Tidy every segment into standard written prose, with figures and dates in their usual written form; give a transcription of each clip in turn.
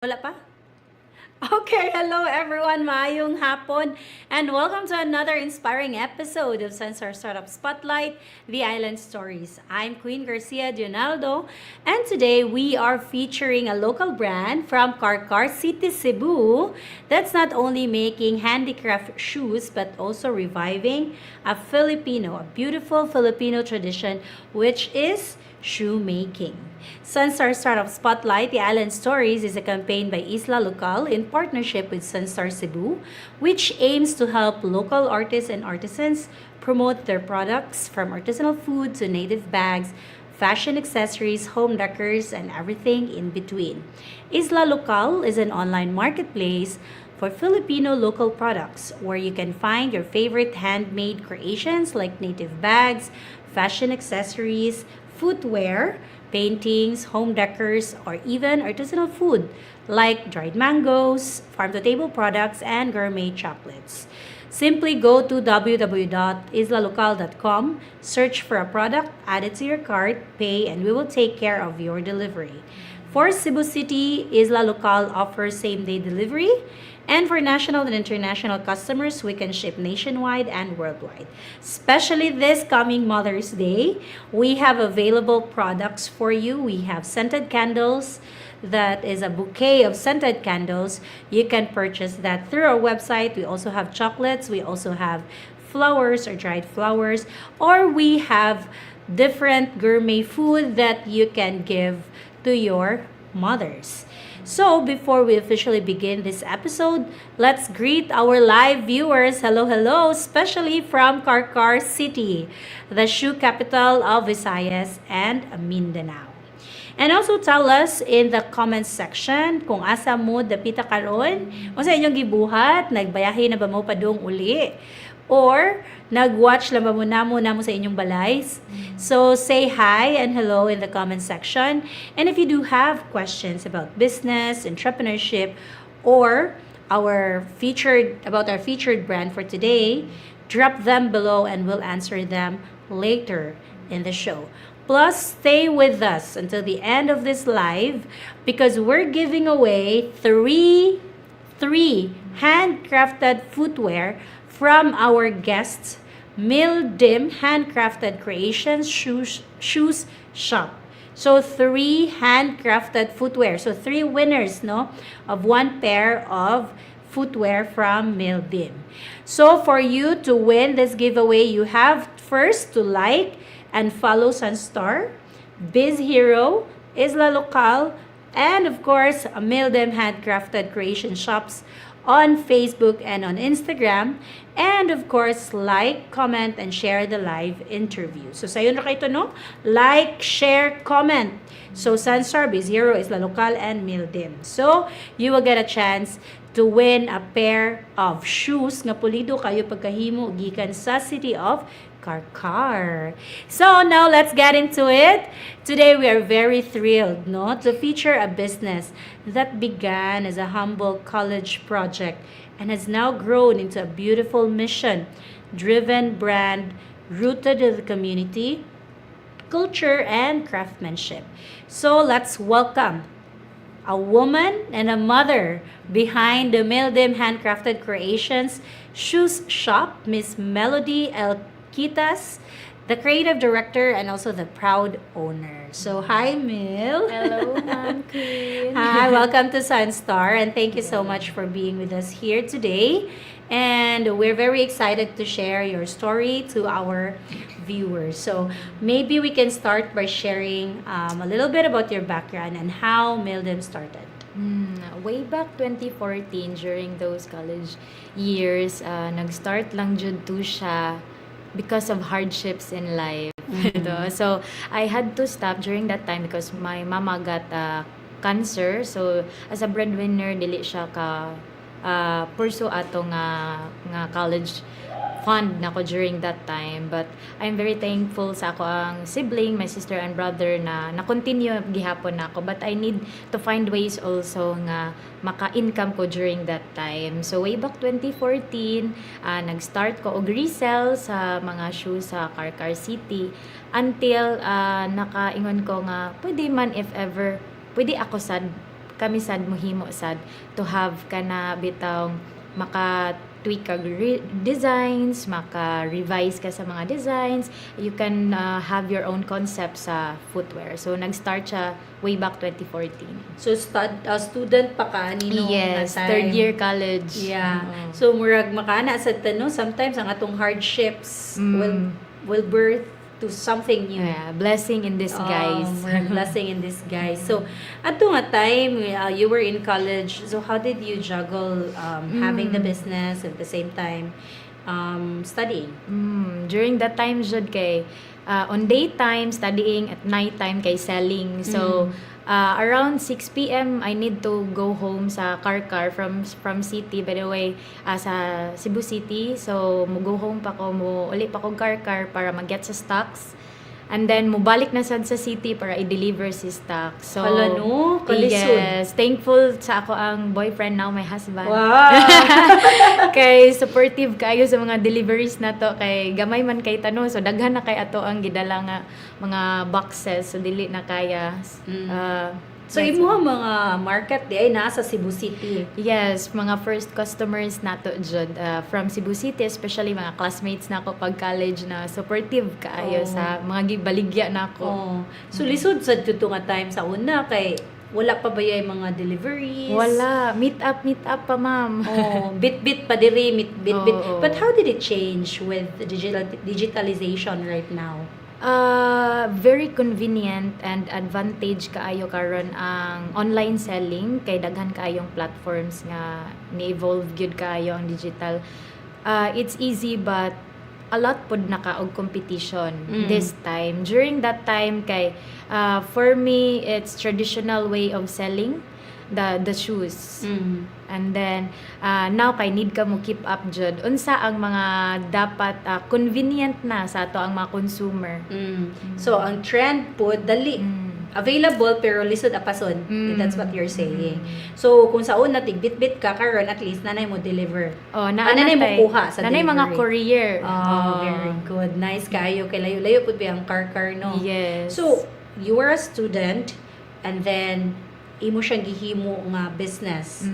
Wala pa? Okay, hello everyone, maayong hapon, and welcome to another inspiring episode of SunStar Startup Spotlight, The Island Stories. I'm Queen Garcia Dionaldo, and today we are featuring a local brand from Carcar City, Cebu, that's not only making handicraft shoes, but also reviving a beautiful Filipino tradition, which is shoemaking. SunStar Startup Spotlight, The Island Stories is a campaign by Isla Local in partnership with SunStar Cebu, which aims to help local artists and artisans promote their products from artisanal food to native bags, fashion accessories, home decors, and everything in between. Isla Local is an online marketplace for Filipino local products where you can find your favorite handmade creations like native bags, fashion accessories, footwear, paintings, home decors, or even artisanal food like dried mangoes, farm-to-table products, and gourmet chocolates. Simply go to www.islalocal.com, search for a product, add it to your cart, pay, and we will take care of your delivery. For Cebu City, Isla Local offers same-day delivery, and for national and international customers, we can ship nationwide and worldwide. Especially this coming Mother's Day, we have available products for you. We have scented candles. That is a bouquet of scented candles. You can purchase that through our website. We also have chocolates. We also have flowers or dried flowers. Or we have different gourmet food that you can give to your mothers. So, before we officially begin this episode, let's greet our live viewers. Hello, hello, especially from Carcar City, the shoe capital of Visayas and Mindanao. And also tell us in the comments section kung asa mo dapita karon, o sa inyong gibuhat, nagbayahe na ba mo padung uli? Or nag-watch lang ba mo namo sa inyong balays? So say hi and hello in the comment section. And if you do have questions about business, entrepreneurship, or our featured brand for today, drop them below and we'll answer them later in the show. Plus, stay with us until the end of this live because we're giving away three handcrafted footwear from our guests, Milody Handcrafted Creations Shoes Shop. So, three handcrafted footwear. So, three winners, no, of one pair of footwear from Milody. So, for you to win this giveaway, you have first to like and follow SunStar, Biz Hero, Isla Local, and of course, Mildy Handcrafted Creation Shops on Facebook and on Instagram. And of course, like, comment, and share the live interview. So, sa'yo na kayo ito, no? Like, share, comment. So, SunStar, Bizero, Isla Local, and Mildim. So, you will get a chance to win a pair of shoes nga pulido kayo pagkahimo gikan sa City of Carcar. So now let's get into it. Today we are very thrilled, no, to feature a business that began as a humble college project and has now grown into a beautiful mission-driven brand rooted in the community, culture, and craftsmanship. So let's welcome a woman and a mother behind the Mildim Handcrafted Creations Shoes Shop, Miss Milody Alcuitas, the creative director and also the proud owner. So, hi, Mil. Hello, Ma'am Queen. Hi, welcome to SunStar, and thank you so much for being with us here today. And we're very excited to share your story to our viewers. So, maybe we can start by sharing a little bit about your background and how Mildim started. Way back 2014, during those college years, nag-start lang jud to siya because of hardships in life. So, I had to stop during that time because my mama got cancer. So, as a breadwinner, dili siya ka pursue ato nga college fund nako during that time. But I'm very thankful sa ako ang sibling, my sister and brother na continue gihapon nako. But I need to find ways also nga maka-income ko during that time. So way back 2014, nag-start ko og resell sa mga shoes sa Carcar City until nakaingon ko nga pwede man if ever pwede ako sad kami sad mohimo sad to have kana bitawng maka tweak ka designs, maka-revise ka sa mga designs. You can have your own concept sa footwear. So, nag-start siya way back 2014. So, student pa ka nino Yes, na time. third year college. Yeah. So, murag makana sa tanong, sometimes ang atong hardships will birth to something new. Yeah, blessing in disguise. Murag blessing in disguise. So, ato nga time, you were in college. So, how did you juggle having the business at the same time studying? During that time, jud kay on daytime studying, at nighttime kay selling. So, around 6 p.m. I need to go home sa Carcar from city, by the way, sa Cebu City. So mo go home pa ko, mo uli pa ko Carcar para mag-get sa stocks. And then mubalik na sad sa city para i-deliver si stock. So Hala, no? Kalisod. yes, thankful sa ako ang boyfriend, now my husband. Wow! Kay supportive kayo sa mga deliveries na to, kay gamay man kay tano, so daghan na kay ato ang gidala nga mga boxes, so dili na kaya. So, imo mga market di ay nasa Cebu City. Yes, mga first customers nato jud from Cebu City, especially mga classmates nako pag college na supportive kaayo sa mga gibaligya nako. So, lisod sa tuto nga time sa una kay wala pa ba yung mga deliveries? Wala, meet up pa ma'am. Bit pa diri, bit. Oo. But how did it change with the digitalization right now? Very convenient and advantage kaayo karon ang online selling, kay daghan kaayong platforms nga ni-evolve gyud kaayo ang digital. It's easy, but a lot pod naka og competition this time. During that time kay for me it's traditional way of selling the shoes. And then now kay need ka mo keep up jud unsa ang mga dapat convenient na sa ato ang mga consumer. So ang trend po dali available pero lisod apason. That's what you're saying. So kung sa una tigbit-bit ka karon, at least nanay mo deliver. Nanay mo kuha sa nanay delivery. mga courier. Very good. Nice kayo kay layo-layo pud ba ang Carcar, no? Yes. So you were a student and then imo siyang gihimo nga business.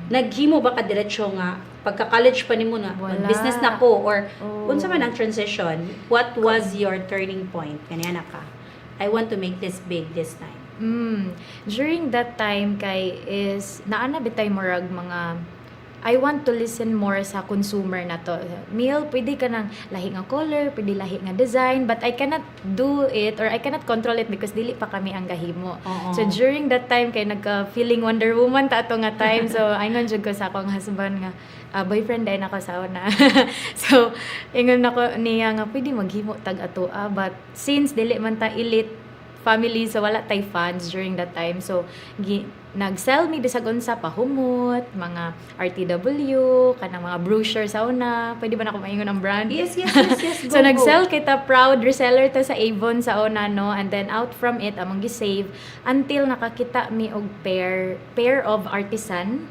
Naghimo ba ka diretso nga pagka-college pa nimo na Wala. business na ko, or unsa man ang transition? What was your turning point? Kaniya ka, I want to make this big this time. During that time kay is naana bitay murag mga I want to listen more sa consumer na to. Mil, pwede ka ng lahi nga color, pwede lahi nga design, but I cannot do it or I cannot control it because dili pa kami ang gahimo. So during that time kay nagka-feeling Wonder Woman ta ato nga time. So ingon jud ko sa akong husband nga boyfriend day nako sa una. So ingon nako niya nga pwede maghimo tag ato, but since dili man ta elite family, so wala tay funds during that time. So nag-sell mi bisag unsa pahumot, mga RTW, kanang mga brochure sa una. Pwede ba na ko maingon ang brand? Yes. Go, So go. nag-sell kita, proud reseller ta sa Avon sa una, no? And then out from it among gi-save until nakakita mi og pair of artisan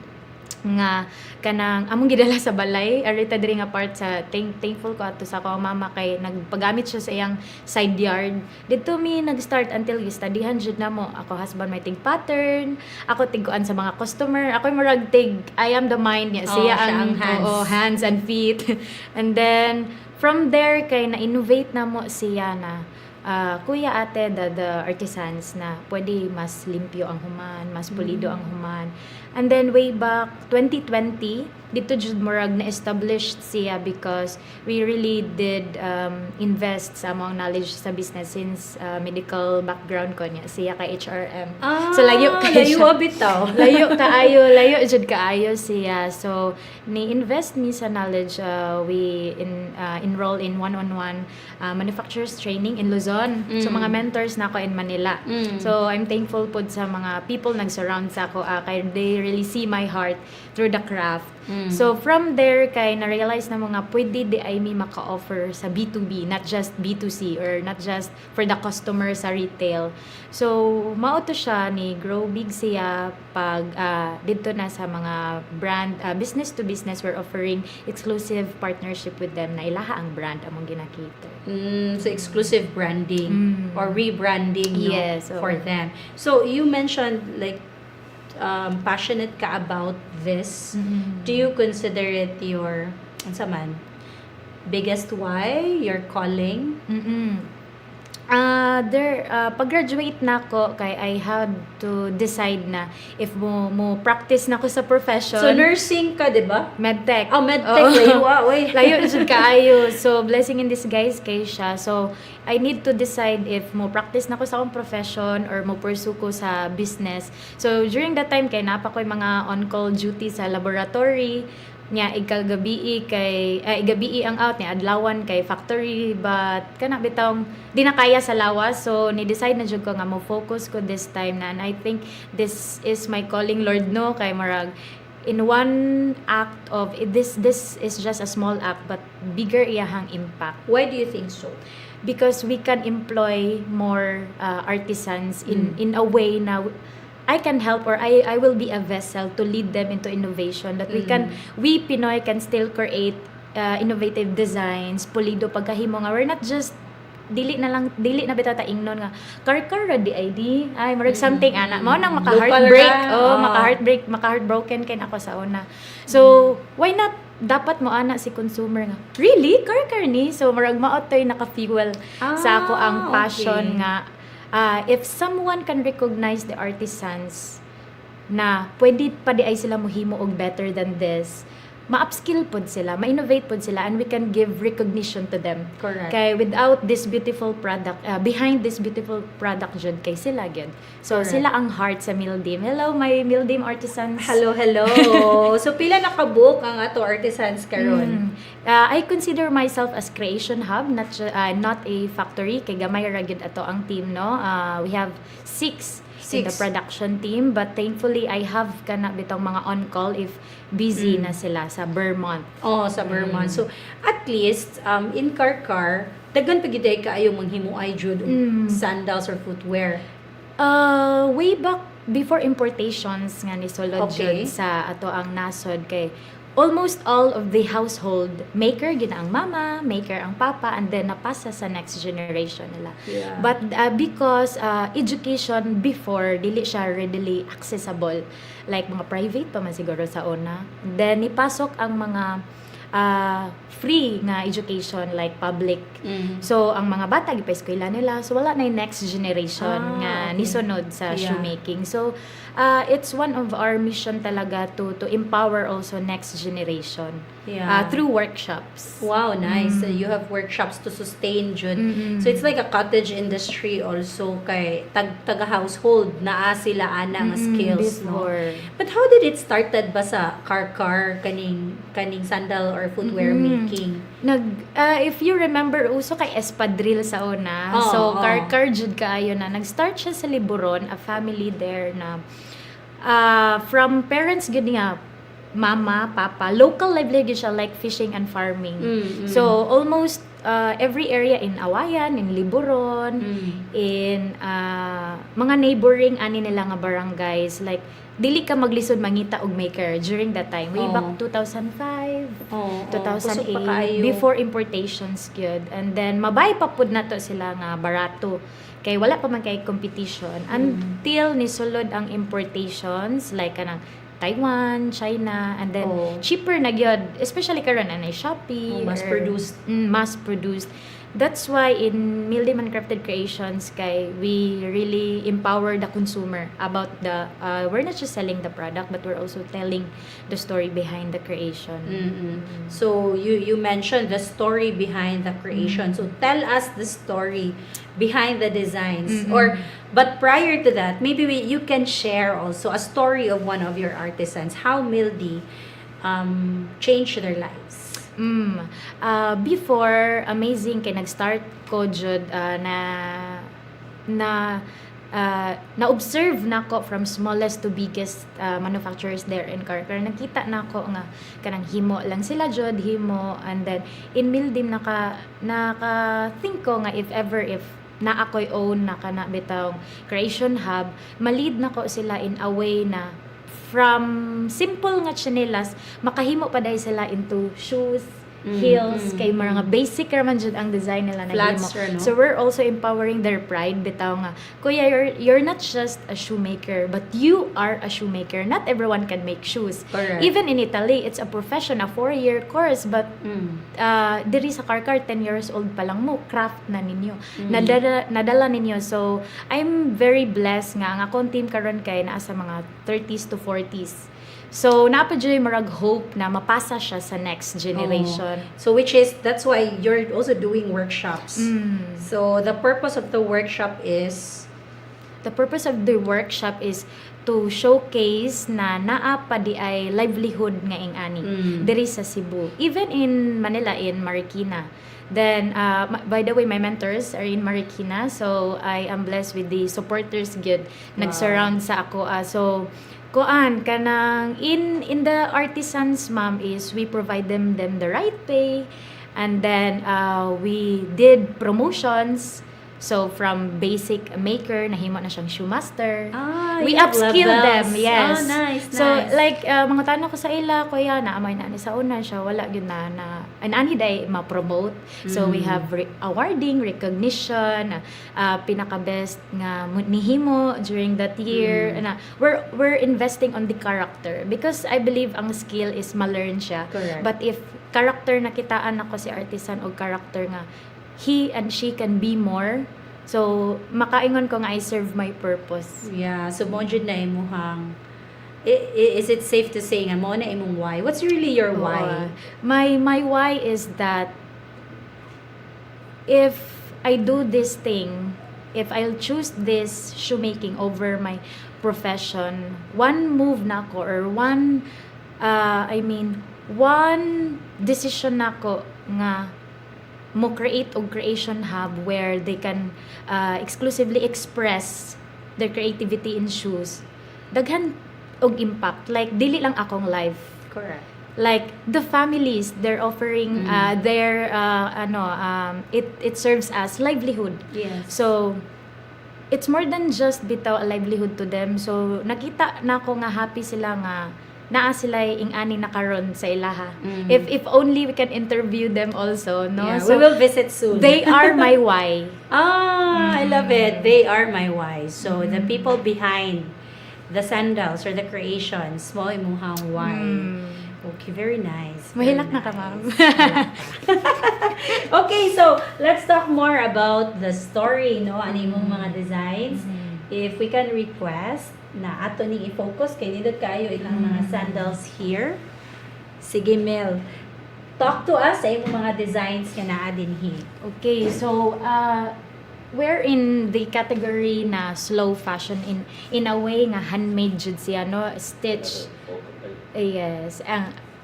nga kanang among gidala sa balay arita diri nga part sa thankful ko ato sa akong mama kay nagpagamit siya sa iyang side yard. Dito mi nag-start until gistudyhan jud namo. Ako husband may tig pattern, ako tiguan sa mga customer, ako murag tig I am the mind niya, siya ang hands. Hands and feet. And then from there kay na-innovate namo siya na kuya ate the artisans na pwede mas limpyo ang human, mas pulido ang human. And then way back 2020 dito jud murag na-established siya because we really did invest sa among knowledge sa business since medical background ko niya siya kay HRM. So layo bitaw. layo jud kaayo siya. So ni-invest mi sa knowledge. We enroll in one-on-one manufacturers training in Luzon. So mga mentors na ako in Manila. So I'm thankful pod sa mga people nag-surround sa ako kay they really see my heart through the craft. So from there kay na-realize na mo nga pwede di ay mi maka-offer sa B2B, not just B2C or not just for the customer sa retail. So mao to siya ni grow big siya pag dito na sa mga brand business to business, we're offering exclusive partnership with them na ilaha ang brand among ginakita. So exclusive branding or rebranding, no, Yes, for them. So you mentioned like passionate ka about this, Mm-mm. do you consider it your, unsa man, biggest why, your calling? Pag-graduate na ako, kay I had to decide na if mo practice na ako sa profession. So, nursing ka, di ba? Medtech. Oh, medtech. Layo, oy. Layo jud kaayo. So, blessing in disguise kay siya. So, I need to decide if mo practice na ko sa akong profession or mo pursue ko sa business. So, during that time, kay napa ko'y mga on-call duty sa laboratory, niya igagabi igabi ang out niya adlawan kay factory, but kana bitong di na kaya sa lawas, so ni decide na jud ko nga mo focus ko this time na, and I think this is my calling, Lord, no, kay marag in one act of this is just a small act but bigger iyahang impact, Why do you think so? because we can employ more artisans in a way na I can help, or I will be a vessel to lead them into innovation, that we Pinoy can still create innovative designs, pulido pagkahimo nga, we're not just dili na bitata ingnon nga Carcar di ID ay marag something ana mao nang maka-heartbreak, maka-heartbroken kay ako sa una. So why not, dapat mo ana si consumer nga really Carcar ni, so marag mao toy naka-fuel sa ako ang passion nga if someone can recognize the artisans na pwede pa di ay sila mohimo og better than this, ma-upskill pod sila, ma-innovate pod sila, and we can give recognition to them. Correct. Kay without this beautiful product, behind this beautiful product jud kay sila gyud. So Correct. sila ang heart sa Mildim. Hello my Mildim artisans. Hello. So, pila nakabook ang ato artisans karon? I consider myself as creation hub, not a factory, kay gamay ra gyud ato ang team, no. We have six in the production team, but thankfully I have kana bitong mga on call if busy na sila sa Vermont. Oh, sa Vermont. So, at least in Carcar, daghan pa gyud kaayo manghimuay jud og sandals or footwear. Way back before importations nga ni sulod Okay. jud sa ato ang nasod, kay almost all of the household maker gina ang mama, maker ang papa, and then napasa sa next generation nila. Yeah. But because education before dili siya readily accessible, like mga private pa man siguro sa una, then ipasok ang mga free nga education like public. So ang mga bata gipa-eskwela nila, so wala na yung next generation nga okay. nisunod sa Yeah. shoemaking. So it's one of our mission talaga to empower also next generation through workshops. Wow, nice. So, you have workshops to sustain jud. So it's like a cottage industry also, kay taga-household naa sila ana nga skills, no. Before. But how did it started ba sa Carcar kaning sandal or footwear making? If you remember, uso kay espadrille sa una. Oo, So oo. Carcar jud kaayo na nag-start siya sa Liburon, a family there na from parents gud nga, mama, papa, local livelihood siya, like fishing and farming. So almost every area in Awayan, in Liburon, in mga neighboring ani nila nga barangays, like dili ka maglisod mangita og maker during that time, way back 2005, Oh, 2008, before importations gyud. And then mabay pa pud nato sila nga barato, kay wala pa man kay competition until nisulod ang importations like kanang Taiwan, China, and then cheaper na gyud, especially karon anay Shopee, mass produced. That's why in Mildy Handcrafted Creations, kay we really empower the consumer about the we're not just selling the product, but we're also telling the story behind the creation. So you mentioned the story behind the creation. So tell us the story behind the designs. But prior to that, maybe you can share also a story of one of your artisans, how Mildy changed their lives. Before, amazing kay nag-start ko jud na-observe nako from smallest to biggest manufacturers there in Carcar. Nakita nako nga kanang himo lang sila jud, himo, and then in Mildim naka-think ko nga if na ako'y own na kana bitawng creation hub, malid nako sila in a way na from simple nga chinelas makahimo pa dahil sila into shoes, heels, kay mga basic raman jud ang design nila Flats nahimo. ra, no? So we're also empowering their pride bitaw nga, kuya, you're not just a shoemaker, but you are a shoemaker. Not everyone can make shoes. Correct. Even in Italy, it's a profession, a 4-year course, but diri sa Carcar, 10 years old pa lang mo, craft na ninyo. Nadala ninyo. So, I'm very blessed nga ang akong team karon kay naa sa mga 30s to 40s. So, napadyoy marag hope na mapasa siya sa next generation. So that's why you're also doing workshops. So the purpose of the workshop is to showcase na naa pa di ay livelihood nga ingani diri sa Cebu. Even in Manila, in Marikina. Then, by the way, my mentors are in Marikina. So, I am blessed with the supporters gyud nag-surround sa ako. So, kanang in the artisans, ma'am, is we provide them the right pay, and then we did promotions. So from basic maker nahimo na siyang shoemaster. We upskill them, yes. Nice. So like mga tanong ko sa ila, kuya na amay na ni sa una siya wala gyud na ani day ma-promote. So we have awarding, recognition, pinaka best nga nihimo during that year. Na we're investing on the character because I believe ang skill is ma-learn siya. Correct. But if character nakitaan ako si artisan og character nga he and she can be more. So, makaingon ko nga I serve my purpose. Yeah, so mo jud na imuhang is it safe to say nga mo na imong why? What's really your why? My why is that if I do this thing, if I'll choose this shoemaking over my profession, one move nako or one decision nako nga mo create og creation hub where they can exclusively express their creativity in shoes. Daghan og impact, like dili lang akong life. Correct. Like the families they're offering it serves as livelihood. Yes. So it's more than just bitaw a livelihood to them. So nakita nako nga happy sila nga naa sila ingani na karon sa ilaha. If only we can interview them also, no? Yeah, So we will visit soon. they are my why. I love it. They are my why. So the people behind the sandals or the creations, mo imuhang why. Okay, very nice. Mahilak na ka, ma'am. Okay, so let's talk more about the story, no? Ano imong mga designs. If we can request na ato ning i-focus kay nindot kayo ilang mga sandals here. Sige, Mel. Talk to us sa imong mga designs nga naa dinhi. Okay, so we're in the category na slow fashion in a way nga handmade jud siya, no? Stitch. Yes,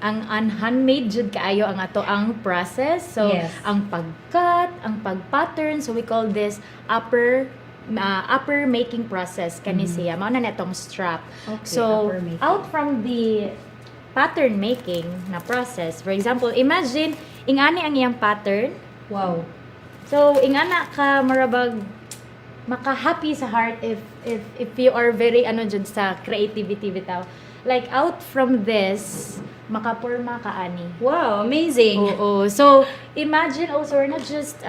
ang handmade jud kaayo ang ato ang process. So Yes. ang pag-cut, ang pag-pattern, so we call this upper making process kani siya mao na netong strap. Okay, So upper making. out from the pattern making na process, for example, imagine ingani ang iyang pattern. Wow. So ingana ka marabag maka-happy sa heart if you are very jud sa creativity bitaw. Like out from this makapurma ka ani. Wow, amazing. Oo. So, imagine also, we're not just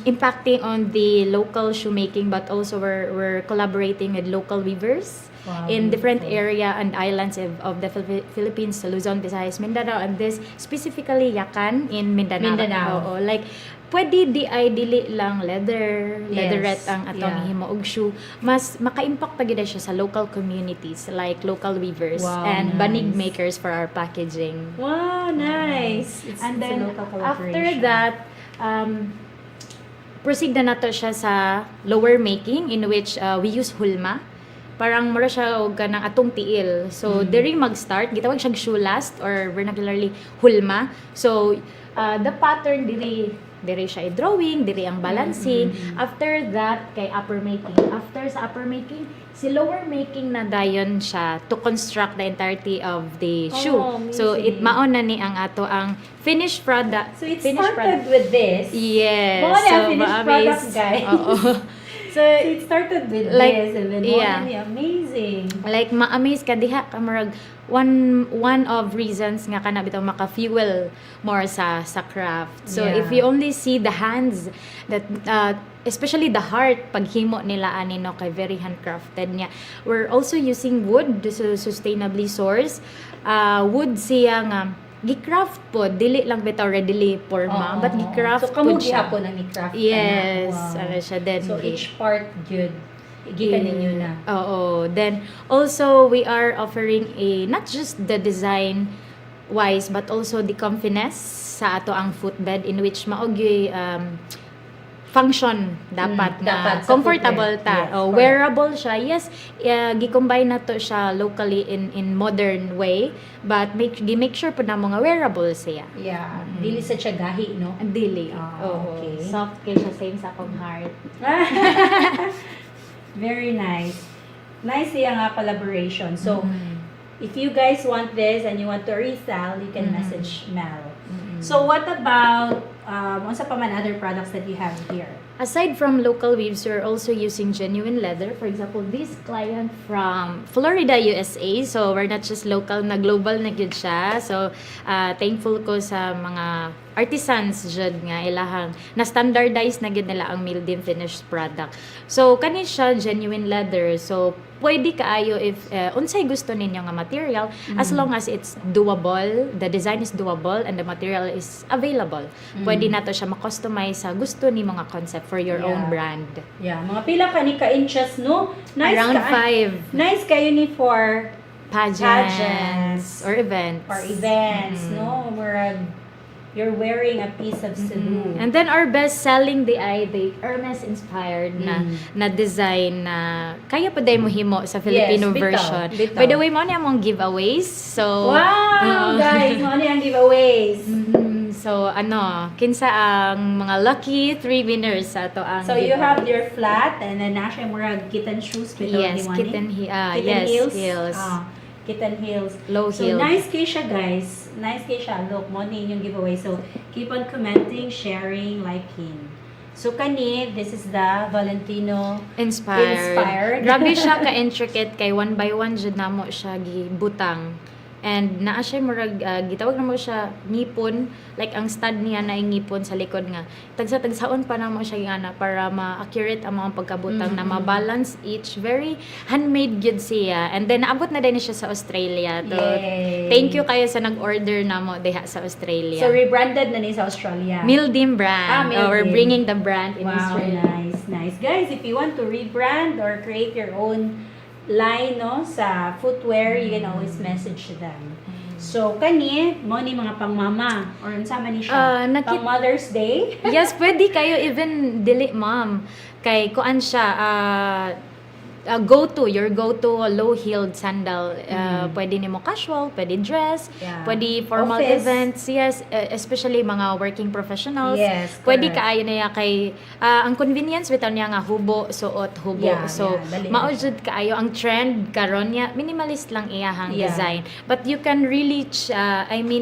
impacting on the local shoemaking, but also we're collaborating with local weavers Wow, in different beautiful. area and islands of the Philippines, Luzon, Visayas, Mindanao, and this specifically Yakan in Mindanao. Oo. Like, pwede di ay dili lang leatherette ang atong himo og shoe, mas maka-impact pa gid siya sa local communities like local weavers Wow, and nice. banig makers for our packaging. Wow, nice. It's And a then local after collaboration. that proceed na nato siya sa lower making in which we use hulma. Parang mura siya og kanang atong tiil. So diri mag-start gitawag siyang shoe last or vernacularly hulma. So the pattern diri siya i-drawing, diri ang balancing. After that, kay upper making. After sa upper making, si lower making na dayon siya to construct the entirety of the shoe. So, amazing. maon na ni ang ato ang finished product. So it finished started with this. Yes. Mga na, So, finished ma-amaze. product, guys. Oo. So, it started with like, this and then yeah. amazing. like ma-amaze ka diha ka murag one of reasons nga kana bitaw maka-fuel more sa craft. So Yeah. if you only see the hands that especially the heart paghimo nila ani no kay very handcrafted niya. We're also using wood, so sustainably sourced. Wood siya nga gi-craft po, dili lang bitaw readily forma, but gi-craft so kamo po siya. gihapon ang i-craft Yes, ka na. ano siya then So each part good gikan ninyo na. Oo. Then also we are offering not just the design wise but also the comfiness sa ato ang footbed in which maogy function dapat dapat sa comfortable footwear. ta. Yes, correct. Wearable siya. Yes, gi-combine na to siya locally in modern way but make sure po na mga wearable siya. Yeah, dili sa siya gahi, no? Ang dili. Oo, okay. Soft kay siya same sa akong heart. Very nice. Nice siya nga collaboration. So, if you guys want this and you want to resell, you can message Mel. So, what about unsa pa man other products that you have here? Aside from local weaves, we're also using genuine leather. For example, this client from Florida, USA. So, we're not just local, na global na gyud siya. So, thankful ko sa mga artisans jud nga ilahang na standardize na gyud nila ang Milody finished product. So, kani siya genuine leather. So, pwede kaayo if unsay gusto ninyo nga material as long as it's doable, the design is doable and the material is available. Pwede na to siya ma-customize sa gusto ni mga concept for your own brand. Yeah, mga pila ka ni ka-inches, no? Nice Around ka. 5 Nice kayo ni for pageants or events. no? You're wearing a piece of cebu. And then our best selling the Hermes inspired na design na kaya pa day mo himo sa Filipino bitaw, version. bitaw. By the way, mo ni among giveaways. So Wow, guys, mo ni ang giveaways. so kinsa ang mga lucky 3 winners sa to ang So you have your flat and then nasya murag kitten shoes bitaw yes, ni kitten heels. Kitten heels. Low So heels. nice kay siya, guys. Nice kay siya. Look, mo ni yung giveaway. So keep on commenting, sharing, liking. So kani, this is the Valentino Inspired. Grabe siya ka-intricate kay one by one jud namo siya gibutang. And naa siya murag gitawag namo siya ngipon, like ang stud niya na ngipon sa likod nga. Tagsaon pa namo siya gana para ma-accurate ang mga pagkabutang na ma-balance each. Very handmade gyud siya. And then naabot na din siya sa Australia. So, Yay. thank you kayo sa nag-order namo diha sa Australia. So rebranded na ni sa Australia. Mildim brand. Mildim. We're bringing the brand in Wow, Australia. nice. Guys, if you want to rebrand or create your own line no sa footwear, you can always message them. So kani mo ni mga pangmama or unsa man ni siya? Pang Mother's Day? Yes, pwede kayo even dili ma'am. Kay kuan siya your go-to low-heeled sandal. Pwede nimo casual, pwede dress, pwede formal Office. events. Yes, especially mga working professionals. Yes, Pwede correct. kaayo na kay ang convenience bitaw niya nga hubo, suot, hubo. So, dali na mao siya. jud kaayo ang trend karon niya minimalist lang iyahang Yeah. design. But you can really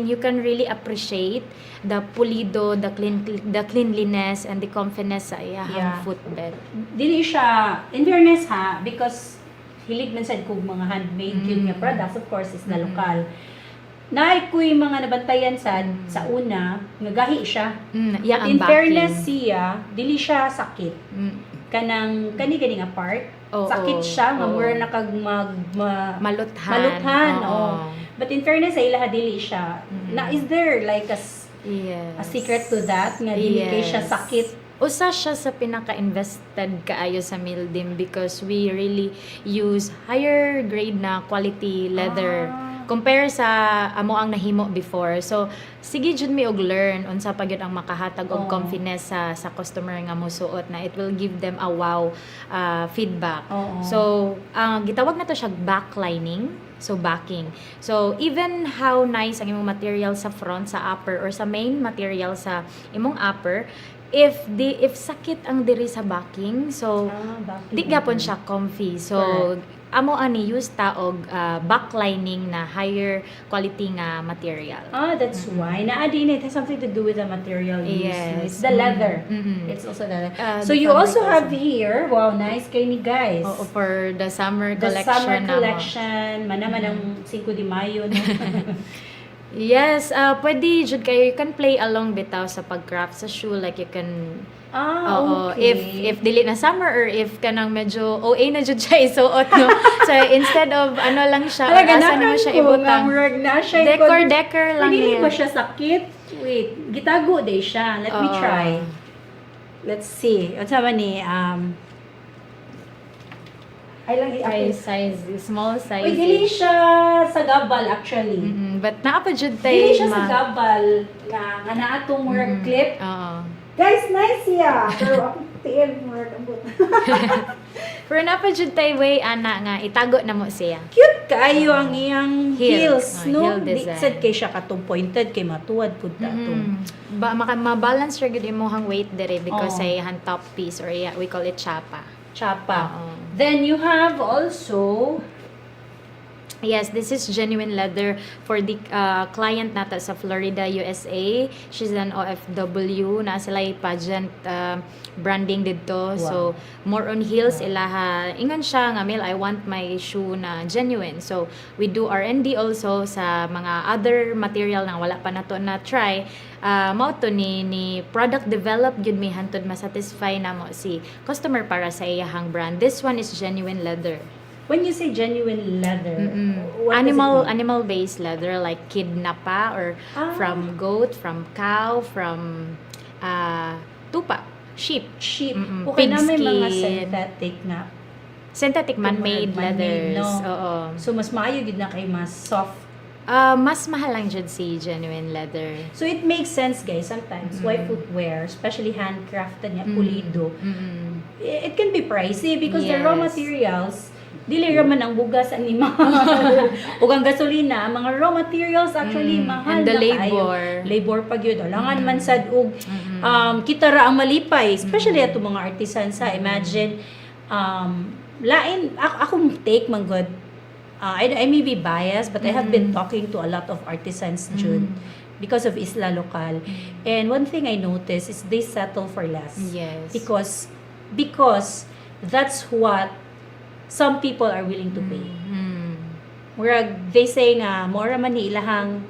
you can really appreciate the pulido, the cleanliness and the confidence sa iyahang footbed. Dili siya, in fairness ha, because hilig man sad kog mga handmade yun nga products, of course, is na lokal. Naay ko'y mga nabantayan sa una, nga gahi siya. Yeah, At in fairness siya, dili siya sakit. Kani nga part, sakit siya, nga mura na kag maluthan. But in fairness sa ilaha, dili siya. Na, is there like a secret to that, nga dili kay siya sakit? Usa siya sa pinaka-invested kaayo sa Mildim because we really use higher grade na quality leather compare sa amo ang nahimo before. So sige jud mi og learn unsa pa gyud ang makahatag og confidence sa customer nga mosuot na it will give them a wow feedback. So gitawag na to siya backlining. So backing. So even how nice ang imong material sa front, sa upper or sa main material sa imong upper, if sakit ang diri sa backing, so bakit? di gapon siya comfy. So amo ani use ta og backlining na higher quality nga material. That's why. Naadin, it has something to do with the material used. Yes. It's the leather. Mm-hmm. It's also the leather. The So you fabric also have here, wow, nice kay ni guys. Oo, for the summer The collection summer namo. collection, manaman ang 5 de Mayo. No? Yes, pwede jud kayo, you can play along bitaw sa pag-craft sa shoe, like you can Okay. if dili na summer or if kanang medyo OA na jud siya isuot no. So instead of ano lang siya, or asa nimo siya ibutang. Decor lang Hindi niya. ba siya sakit? Wait, gitago day siya. Let me try. Let's see. Unsa man ni ay lang Size, small size. Uy, dili siya sa gabal actually. But naa pa jud Dili tay siya sa gabal nga naatong murag clip. Oo. Guys, nice siya. Pero ako tiil murag ambot. Pero napa jud tay way ana nga itago na mo siya. Cute kayo ang iyang heels, no? Heel design. Sad kay siya katong pointed kay matuwad pud ta to. Ma-balance ra gyud imong weight dire because Oo. sa iyang top piece, or we call it chapa. Chapa. Oo. Then you have also Yes, this is genuine leather for the client nata sa Florida, USA. She's an OFW na sila pageant branding dito. Wow. So more on heels ilaha. Ingon siya nga, Mel, I want my shoe na genuine. So we do R&D also sa mga other material na wala pa nato na try. Mao to ni product develop gyud mi hantod ma-satisfy namo si customer para sa iyahang brand. This one is genuine leather. when you say genuine leather, what does it mean? Animal based leather like kidnapa or from goat, from cow, from tupa, sheep. Sheep. Mm-mm. Okay Pig na may mga skin. synthetic na. Synthetic man-made Man-made, leathers. no? Oo. So mas maayo gid na kay mas soft. Mas mahal lang jud si genuine leather. So it makes sense guys sometimes why footwear, especially handcrafted nga pulido. It can be pricey because the raw Yes. materials dili ra man ang bugas ang animal ug ang gasolina, ang mga raw materials actually mahal And the na kaayo. labor. Labor pa gyud alangan man sad ug kita ra ang malipay, especially ato mga artisan sa imagine lain akong take man good. I may be biased but I have been talking to a lot of artisans Jud because of Isla Local. And one thing I noticed is they settle for less. Yes. Because that's what some people are willing to pay. Where they say nga more man ni ilahang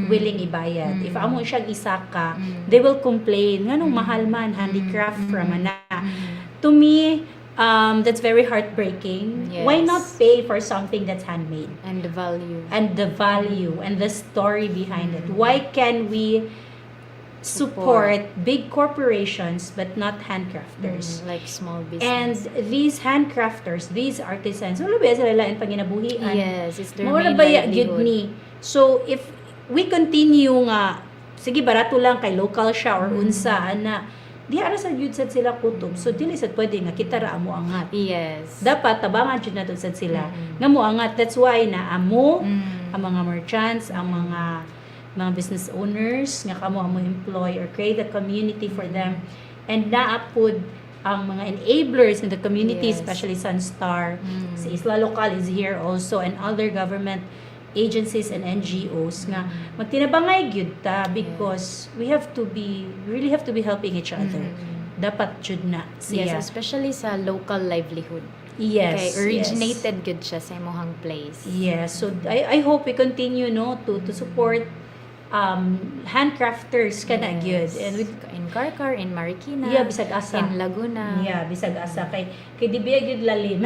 willing ibayad. If amo siyang isaka, they will complain nganong mahal man handicraft from ana. To me, that's very heartbreaking. Yes. Why not pay for something that's handmade? And the value. And the value and the story behind it. Why can we support big corporations but not handcrafters? Like small business. And these handcrafters, these artisans, wala ba sila lain panginabuhian? Yes, it's their Mura main ba ya livelihood. gyud ni? So if we continue nga sige barato lang kay local siya or unsa ana, di ara sa gyud sad sila kutob. So dili sad pwede nga kita ra amo angat. Yes. Dapat tabangan jud nato sad sila nga mo angat. That's why na amo ang mga merchants, ang mga business owners nga kamo amo employ or create a community for them, and naapod ang mga enablers in the community, Yes. especially SunStar, si Isla Local is here also, and other government agencies and NGOs nga magtinabangay gyud ta because we really have to be helping each other. Dapat jud na siya. Yes, especially sa local livelihood. Yes. Okay, originated good siya sa imong place. Yes. So I hope we continue to support handcrafters kana gyud, and with In Carcar, in Marikina, yeah, bisag asa. in Laguna. Yeah, bisag asa kay di biya gyud lalim.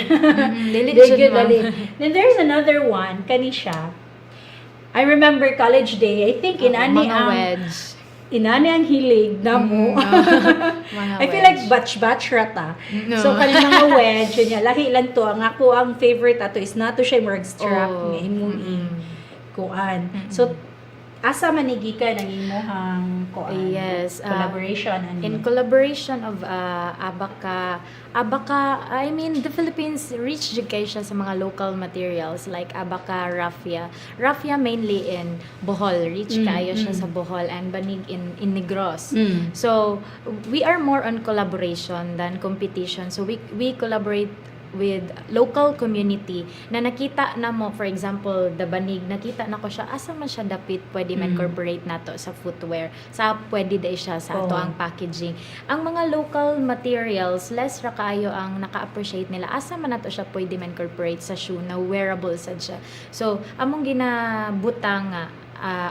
Dili Di jud, gyud ma'am. lalim. Then there's another one kani siya. I remember college day. I think Mga wedge. inani ang hilig namo. Mga I feel wedge. like batch rata. No. So kani mga wedge niya lahi lang to. Ang ako ang favorite ato is nato siya murag strap nga imong kuan. So asa man ni gikan ang imong Yes, collaboration in collaboration of I mean the Philippines rich jud kay siya sa mga local materials like abaca, raffia mainly in Bohol, rich kayo siya sa Bohol, and banig in Negros. So we are more on collaboration than competition, so we collaborate with local community na nakita na mo, for example, the banig, nakita na ko siya, asa man siya dapit pwede man incorporate nato sa footwear, sa pwede day siya sa ato ang packaging. Ang mga local materials, less ra kaayo ang naka-appreciate nila, asa man nato siya pwede man incorporate sa shoe na wearable sad siya. So, among ginabutang nga,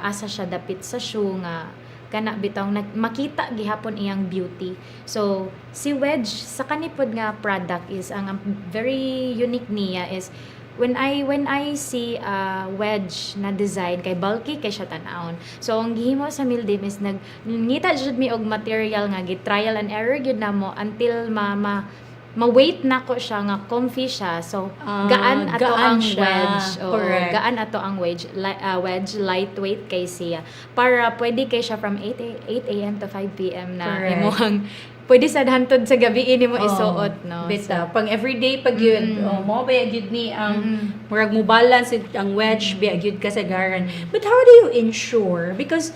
asa siya dapit sa shoe nga, kana bitaw makita gihapon iyang beauty. So si Wedge sa kanipod nga product is ang very unique niya is when I see wedge na design kay bulky kay siya tan-awon. So ang gihimo sa Mildim is nagngita jud mi og material nga trial and error gyud namo until ma-weight na ko siya nga comfy siya. So gaan ato ang wedge. Correct. Gaan ato ang wedge lightweight kay siya. Para pwede kay siya from 8 AM to 5 PM na imong pwede sad hantod sa gabi mo isuot, no. Bita pang everyday pag yun mo ba gyud ni ang murag mo balance ang wedge ba gyud kasagaran. But how do you ensure, because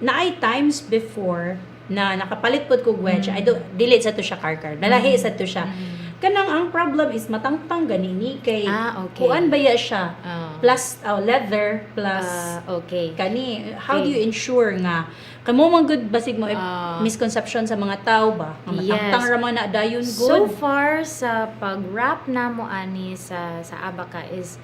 naay times before na nakapalit pod kog wedge, I don't dili sa to siya Carcar, nalahi sa to siya. Kanang ang problem is matangtang ganini kay kuan baya siya plus leather plus kani. How do you ensure nga kamo man good basig mo misconception sa mga tao ba nga matangtang ra man na dayon good? So far sa pag-wrap namo ani sa abaca is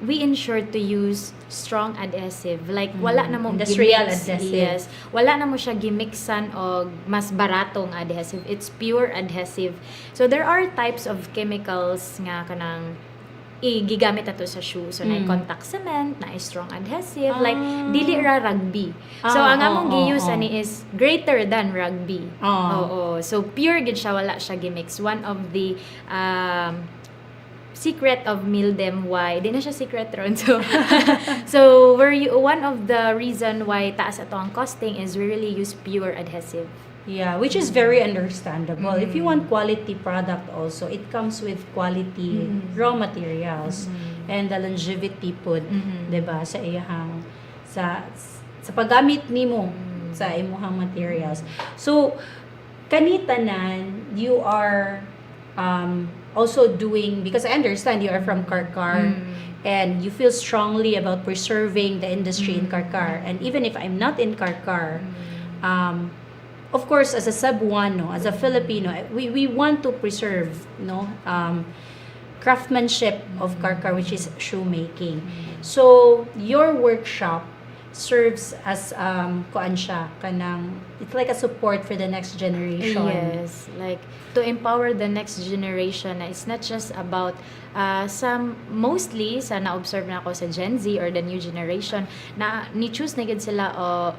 we ensure to use strong adhesive. Like, wala na mo industrial gimix. adhesive. Yes. Wala na mo siya gimixan o mas baratong adhesive. It's pure adhesive. So, there are types of chemicals nga kanang gigamit ato sa shoe. So, na contact cement, na strong adhesive. Like, dili ra rugby. So, ang among gi-use ani is greater than rugby. So, pure gid siya, wala siya gimix. One of the secret of Mildim why di na siya secret ron, so one of the reason why taas ato ang costing is we really use pure adhesive. Which is very understandable. If you want quality product also, it comes with quality raw materials and the longevity pod, diba, sa iyahang sa paggamit nimo sa imuhang materials. So kanitanan you are also doing, because I understand you are from Carcar and you feel strongly about preserving the industry in Carcar. And even if I'm not in Carcar, of course, as a Cebuano, as a Filipino, we want to preserve craftsmanship of Carcar, which is shoemaking. So your workshop serves as kuan siya kanang, it's like a support for the next generation. Yes, like to empower the next generation. It's not just about mostly sa na-observe na ako sa Gen Z or the new generation na ni-choose na gid sila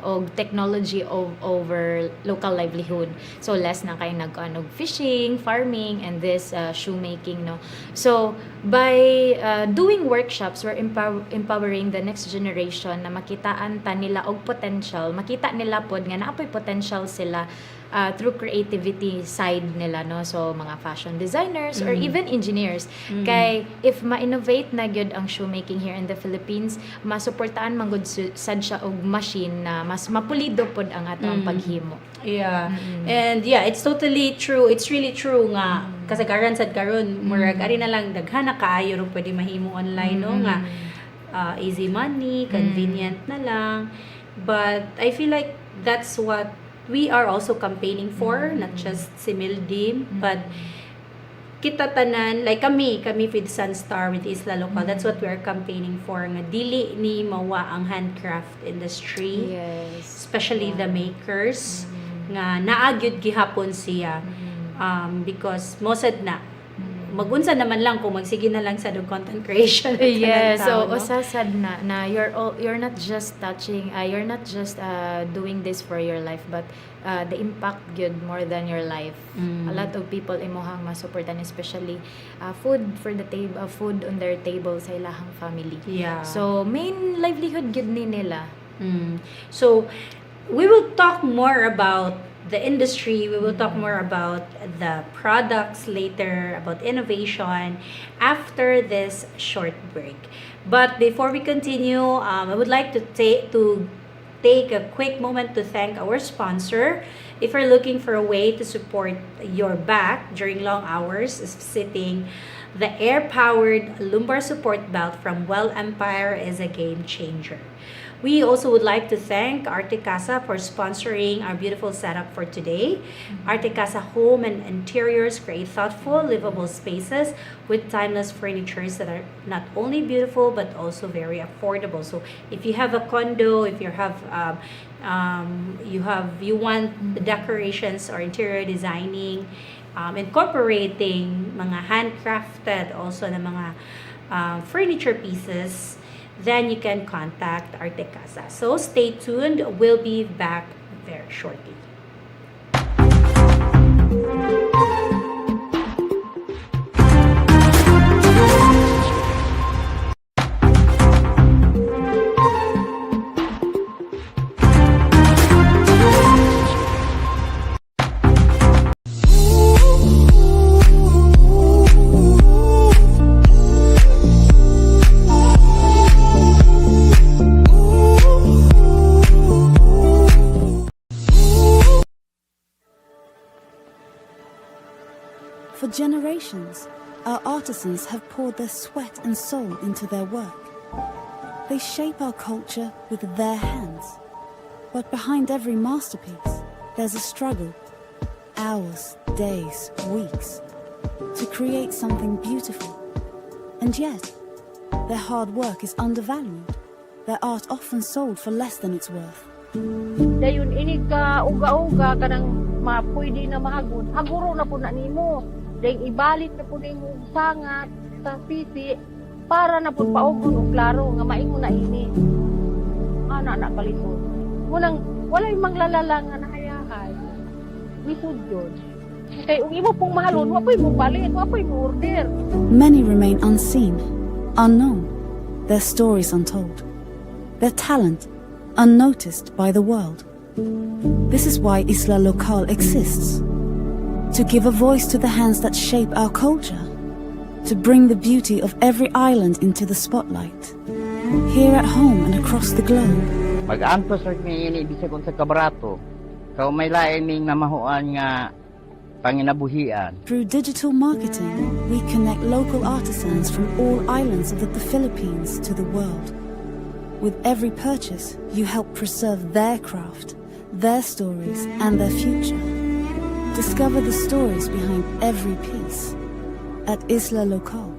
og technology over local livelihood. So less na kay nag-anog fishing, farming, and this shoemaking, no. So by doing workshops, we're empowering the next generation na makitaan ta nila og potential, makita nila pod nga naapoy potential sila through creativity side nila, no. So mga fashion designers or even engineers. Kay if ma-innovate na gyud ang shoemaking here in the Philippines, masuportaan man gud sad siya og machine na mas mapulido pod ang ato ang paghimo. And it's totally true. It's really true nga kasagaran sad karon murag ari na lang daghan na kaayo ro pwede mahimo online, no, nga easy money, convenient na lang. But I feel like that's what we are also campaigning for, not just si Mildim, but kita tanan, like kami with SunStar, with Isla Local, that's what we are campaigning for, nga dili ni mawa ang handcraft industry, especially the makers, nga naagyud gihapon siya, because mosad na magunsa naman lang kung magsige na lang sa content creation. So usasad na you're not just doing this for your life, but the impact good more than your life. A lot of people imuhang masuportan, especially food for the table, food on their table sa ilahang family. So main livelihood gud ni nila. So we will talk more about the industry. We will talk more about the products later, about innovation after this short break. But before we continue, I would like to take a quick moment to thank our sponsor. If you're looking for a way to support your back during long hours of sitting, the air-powered lumbar support belt from Well Empire is a game changer. We also would like to thank Articasa for sponsoring our beautiful setup for today. Articasa Home and Interiors create thoughtful, livable spaces with timeless furnitures that are not only beautiful but also very affordable. So if you have a condo, if you have you want the decorations or interior designing, incorporating mga handcrafted also na mga furniture pieces, then you can contact Artecasa. So stay tuned. We'll be back very shortly. For generations, our artisans have poured their sweat and soul into their work. They shape our culture with their hands. But behind every masterpiece, there's a struggle. Hours, days, weeks. To create something beautiful. And yet, their hard work is undervalued. Their art often sold for less than it's worth. Dayon ini ka uga-uga kanang mapwede na mahagon. Haguro na po na nimo. Dayon ibalit na po nimo sangat sa sisi para na po paugon og klaro nga maingon na ini. Ana na kalisod. Munang walay manglalala nga nahayahay. Lisod yun. Kay ug imo pong mahalon, wa po'y mo balit, wa po'y mo order. Many remain unseen, unknown, their stories untold, their talent unnoticed by the world. This is why Isla Local exists. To give a voice to the hands that shape our culture. To bring the beauty of every island into the spotlight. Here at home and across the globe. Mag-antos rin ini bisag sa kabarato. Kau may lain ning namahuan nga panginabuhian. Through digital marketing, we connect local artisans from all islands of the Philippines to the world. With every purchase, you help preserve their craft, their stories, and their future. Discover the stories behind every piece at Isla Local.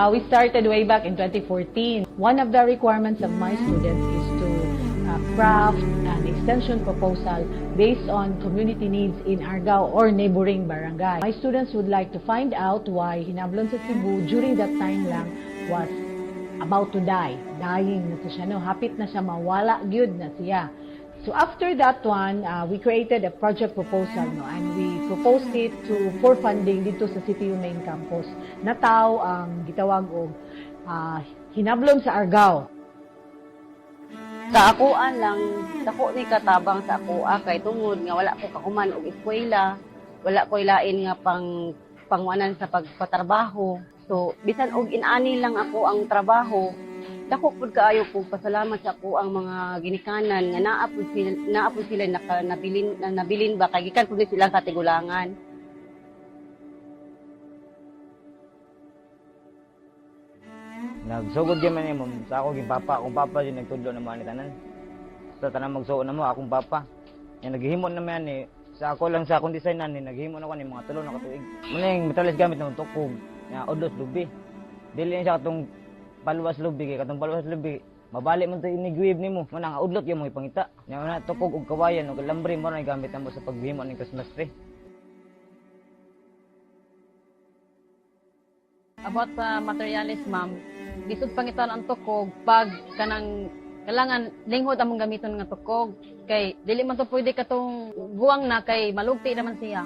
We started way back in 2014. One of the requirements of my students is to craft an extension proposal based on community needs in Argao or neighboring barangay. My students would like to find out why Hinablon sa Cebu during that time lang was about to die. Dying na siya, no? Hapit na siya, mawala, gyud na siya. So after that one, we created a project proposal, no, and we proposed it for funding dito sa CTU main campus. Nataw ang gitawag og Hinablon sa Argao. Sa akuan lang, dako ni katabang sa akua kay tungod nga wala ko kakuman og eskwela, wala ko lain nga pangwanan sa pagpatrabaho. So bisan og inani lang ako ang trabaho, dako pud kaayo ko pasalamat sa ako ang mga ginikanan nga naapod sila nabilin ba kay gikan pud sila katigulangan. Nagsugod gyud man mo sa ako gipapa, akong papa din nagtudlo na mo ani tanan. Sa tanan magsuon na mo akong papa. Yang naghimo na man ni sa ako lang sa akong designan ni naghimo na ko ni mga tulo na katuig. Muning metalis gamit na tukog nga odlos lubi. Dili siya katong paluwas lubi kay katong paluwas lubi mabali man to inigwib nimo man ang udlot gyud mo ipangita. Nya na tukog og kawayan og lambre mo na gamit namo sa paghimo ning Christmas tree. About sa materialis, ma'am, lisod pangitan ang tukog pag kanang kailangan linghod among gamiton nga tukog kay dili man to pwede katong guwang na kay malugti naman siya.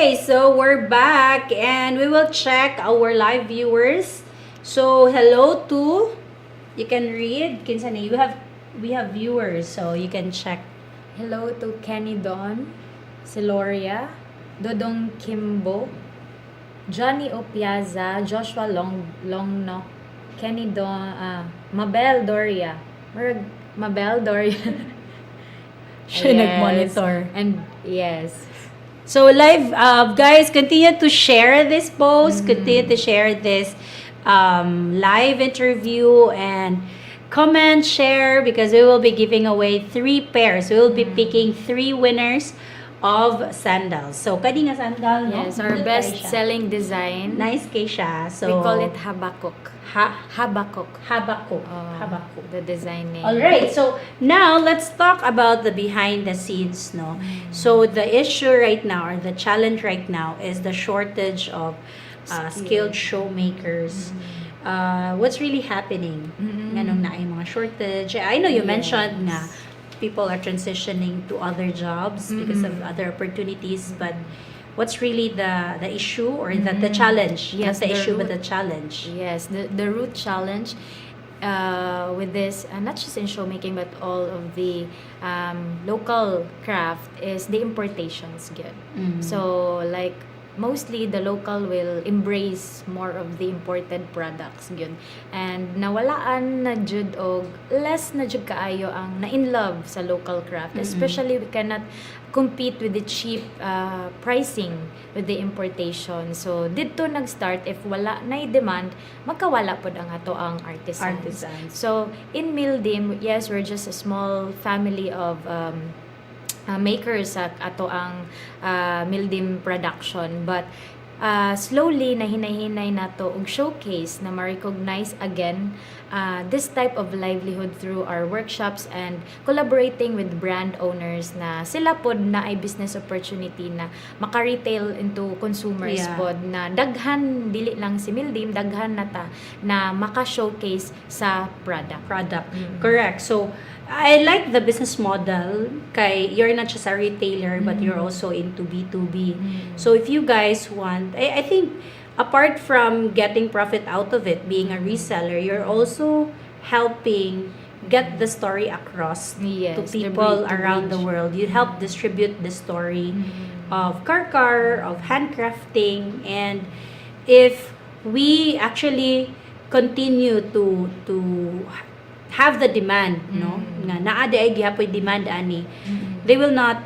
Okay, so we're back and we will check our live viewers. So hello to, you can read, Kinsani, we have viewers, so you can check. Hello to Kenny Don, Siloria, Dodong Kimbo, Johnny Opiaza, Joshua Longno, Kenny Don, Mabel Doria, Mabel Doria. Siya nag-monitor. And yes. So live, guys, continue to share this post, continue to share this live interview, and comment, share, because we will be giving away 3 pairs. We will be picking 3 winners of sandals. So, kadi nga sandal, no? Yes, our Good best-selling design. Nice kay siya. So, We call it Habakuk. Habakuk. Habakuk. Oh, Habakuk. The design name. All right. So now let's talk about the behind the scenes, no. So the issue right now, or the challenge right now, is the shortage of skilled showmakers. What's really happening? Ganong na yung mga shortage. I know you mentioned nga people are transitioning to other jobs because of other opportunities, but what's really the issue, or the challenge? Yes, Not the the issue, but root- the challenge. Yes, the root challenge with this, not just in showmaking, but all of the local craft is the importations. Good. So, like, mostly the local will embrace more of the imported products. Good. And nawalaan na jud og less na jud kaayo ang na in love sa local craft. Especially we cannot compete with the cheap pricing with the importation. So dito nag-start, if wala na demand, magkawala pod ang ato ang artisans. So in Mildim, yes, we're just a small family of makers sa ato ang Mildim production, but slowly na hinay-hinay nato og showcase na ma-recognize again this type of livelihood through our workshops and collaborating with brand owners na sila pod na ay business opportunity na maka-retail into consumers pod na daghan, dili lang si Mildim, daghan na ta na maka-showcase sa product. Correct. So I like the business model kay you're not just a retailer but you're also into B2B. So if you guys want, I think apart from getting profit out of it, being a reseller, you're also helping get the story across Yes, to the people to around the reach. world. You help distribute the story of Carcar, of handcrafting, and if we actually continue to have the demand, no, nga naa ay gyapon demand ani, they will not,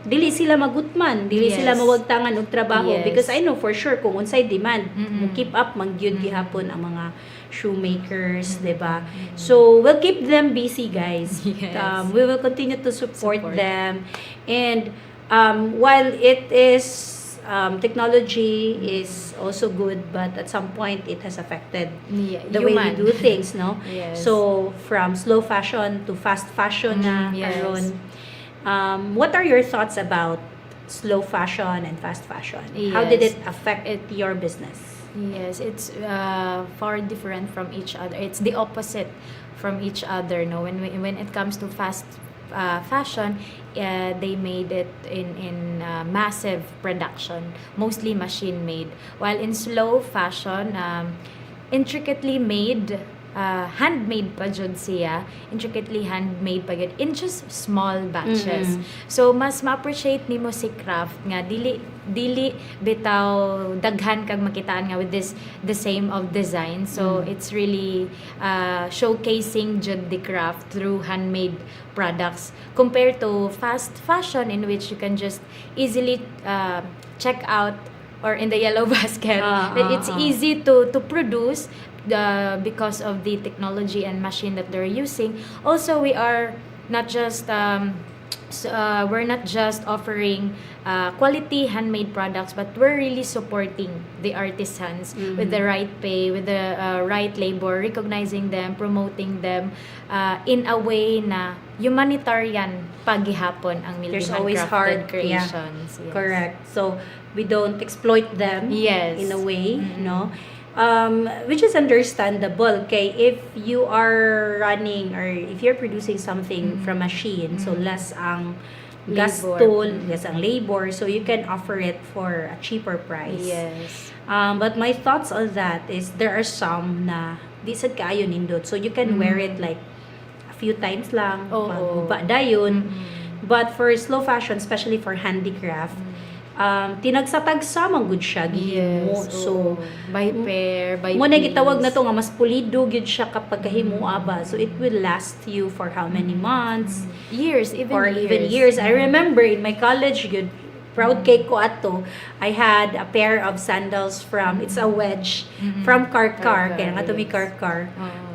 dili sila magutman, dili Yes. sila mawagtangan og trabaho, Yes. because I know for sure kung unsay demand mo keep up man gyud gihapon ang mga shoemakers, 'di ba? So we'll keep them busy, guys. Yes. We will continue to support them, and while it is technology is also good, but at some point it has affected the way we do things, no? Yes. So from slow fashion to fast fashion na yes. karon. What are your thoughts about slow fashion and fast fashion? How did it Yes. affect your business? Yes, it's far different from each other. It's the opposite from each other. No, when it comes to fast fashion, they made it in massive production, mostly machine made. While in slow fashion, intricately made, handmade pa jud siya, intricately handmade pa jud in just small batches. So mas ma-appreciate nimo si craft nga dili bitaw daghan kag makitaan nga with this the same of design. So it's really showcasing jud the craft through handmade products compared to fast fashion, in which you can just easily check out, or in the yellow basket. It's easy to produce because of the technology and machine that they're using. Also, we are not just we're not just offering quality handmade products, but we're really supporting the artisans with the right pay, with the right labor, recognizing them, promoting them in a way na humanitarian paghihapon ang Mildy There's always Handcrafted hard creations. Yes. Correct. So we don't exploit them Yes. in a way, no? Which is understandable. Okay, if you are running or if you're producing something from machine, so less ang gastol, yes, ang labor. So you can offer it for a cheaper price. Yes. But my thoughts on that is there are some na di sad kaayo nindot. So you can wear it like a few times lang, Oo. magguba dayon. But for slow fashion, especially for handicraft, tinagsatagsa man gud siya gihimo. So by pair, by mo na piece. gitawag na to nga mas pulido gyud siya kapag kahimuha ba. So it will last you for how many months Years, or even years. I remember in my college gyud, proud kay ko ato, I had a pair of sandals from, it's a wedge from Carcar, kaya nga to may Carcar.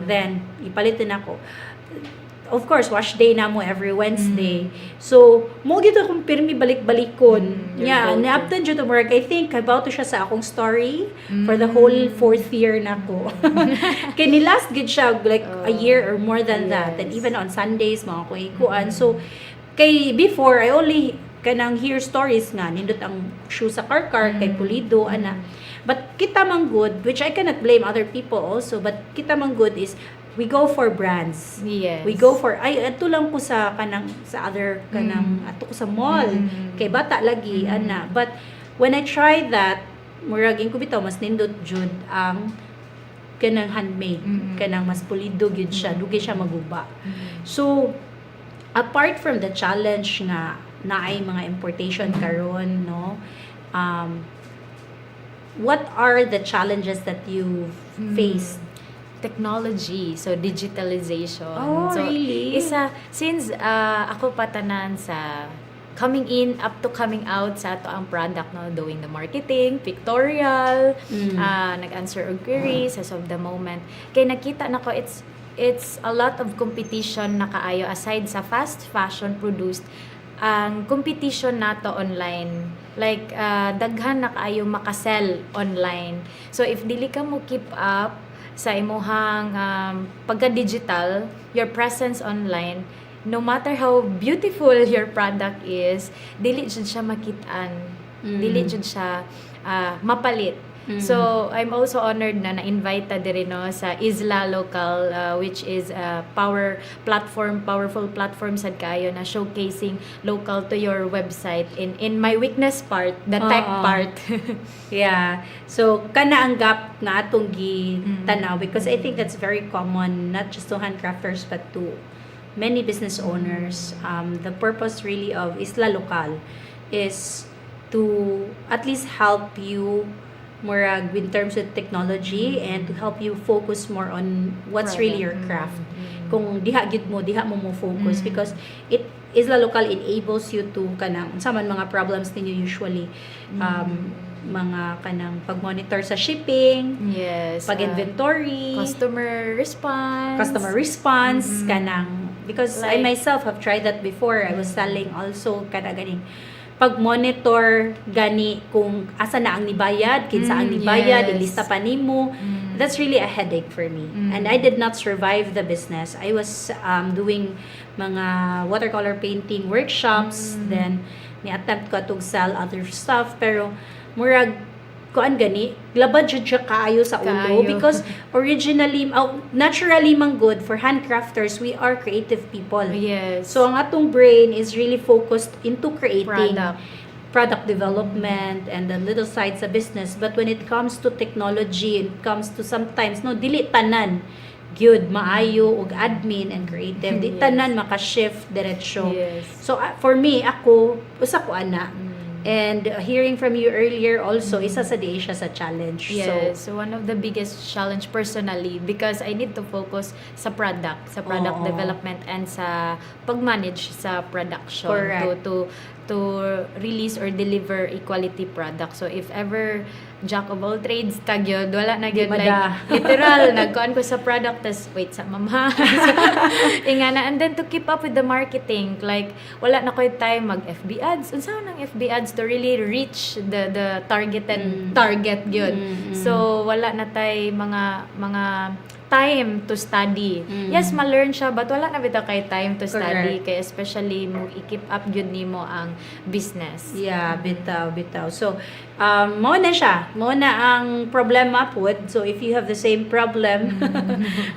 Then ipalitin ako. Of course, wash day na mo every Wednesday. So, mo gito akong pirmi balik-balikon. Yeah, naaptan dyan to work. I think, about to siya sa akong story for the whole 4th year na ko. Kaya ni last gid siya, like a year or more than that. And even on Sundays, mga kuikuan. So, kay before, I only kanang hear stories nga, nindot ang shoe sa Carcar, kay Pulido, ana. But kita man good, which I cannot blame other people also, but kita man good is, we go for brands. Yes. We go for, ay, ato lang ko sa kanang, sa other kanang, ato ko sa mall. Kay bata lagi, ana. But, when I tried that, muragin ko bitaw, mas nindot jud ang kanang handmade. Kanang mas pulido gyud siya, dugay siya maguba. So, apart from the challenge nga, na ay mga importation karon, no? What are the challenges that you've faced? Technology, so digitalization. Oh, so, really? Since ako patanan sa coming in up to coming out sa ato ang product, no, doing the marketing, pictorial, nag-answer og queries as of the moment. Kay nakita nako it's a lot of competition na kaayo aside sa fast fashion produced. Ang competition nato online, like daghan na kaayo makasell online. So if dili ka mo keep up sa imuhang pagka-digital, your presence online, no matter how beautiful your product is, dili jud siya makitaan, dili jud siya mapalit. So, I'm also honored na na-invite diri no sa Isla Local, which is a powerful platform sad kayo na showcasing local to your website in my weakness part, the tech part. Yeah. So, kana ang gap na atong gitanaw because I think that's very common, not just to handcrafters but to many business owners. The purpose really of Isla Local is to at least help you more in terms of technology and to help you focus more on what's really your craft. Kung diha mo focus because it Isla Local enables you to kanang sa man mga problems ninyo usually mga kanang pag-monitor sa shipping, Yes. pag-inventory, Customer response kanang because I myself have tried that before. I was selling also kana ganing pag-monitor gani kung asa na ang nibayad, kinsa ang nibayad, ilista pa nimo. That's really a headache for me. And I did not survive the business. I was doing mga watercolor painting workshops, then ni-attempt ko to sell other stuff, pero murag kuan gani, labad jud siya kaayo sa ulo because originally, naturally man good for handcrafters, we are creative people. Yes. So ang atong brain is really focused into creating Product. development and the little sides sa business. But when it comes to technology, it comes to sometimes dili tanan gyud maayo og admin and creative. Di tanan maka-shift diretsyo. Yes. So for me, ako usa ko ana. And hearing from you earlier also, isa sa di siya sa challenge. Yes, so one of the biggest challenge personally because I need to focus sa product development and sa pag-manage sa production. Correct. To release or deliver equality product. So if ever jack of all trades tag yun, wala na yun, like literal nagkuan ko sa product tas wait sa mama ingana, and then to keep up with the marketing, like wala na koy time mag FB ads, unsa nang FB ads to really reach the target yun. So wala na tay mga time to study. Yes, ma-learn siya, but wala na bitaw kay time to study. Correct. Kaya especially, mo i-keep up yun nimo ang business. Yeah, bitaw. So, mo na siya. Mo na ang problema po. So, if you have the same problem,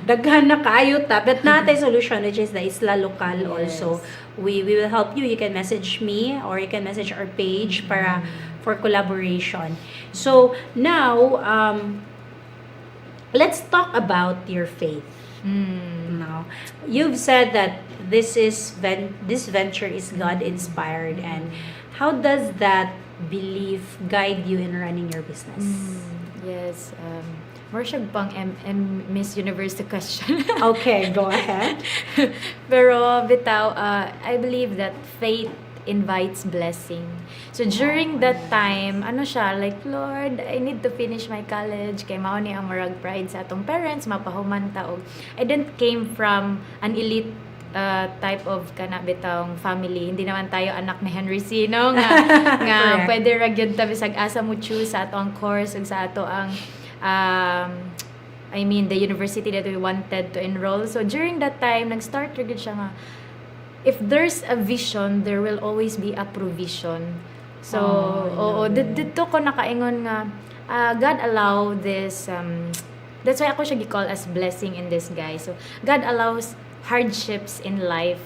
daghan na kaayo ta. But natay solution, which is the Isla Local also. We will help you. You can message me or you can message our page for collaboration. So, now, let's talk about your faith. Now, you've said that this venture is God inspired, and how does that belief guide you in running your business? Yes. More siya pang Miss Universe question. Okay, go ahead. Pero bitaw, I believe that faith invites blessing. So during that time, ano siya, like, Lord, I need to finish my college, kay mao ni ang marag pride sa atong parents, mapahuman taog. I didn't came from an elite type of kana bitawng family. Hindi naman tayo anak ni Henry Sino nga Correct. pwede ra gyud ta bisag asa mo choose sa ato ang course ug sa ato ang I mean the university that we wanted to enroll. So during that time, nag-start ra gyud siya nga, if there's a vision, there will always be a provision. So, dito ko nakaingon nga, God allow this, that's why ako siya gi-call as blessing in disguise. So, God allows hardships in life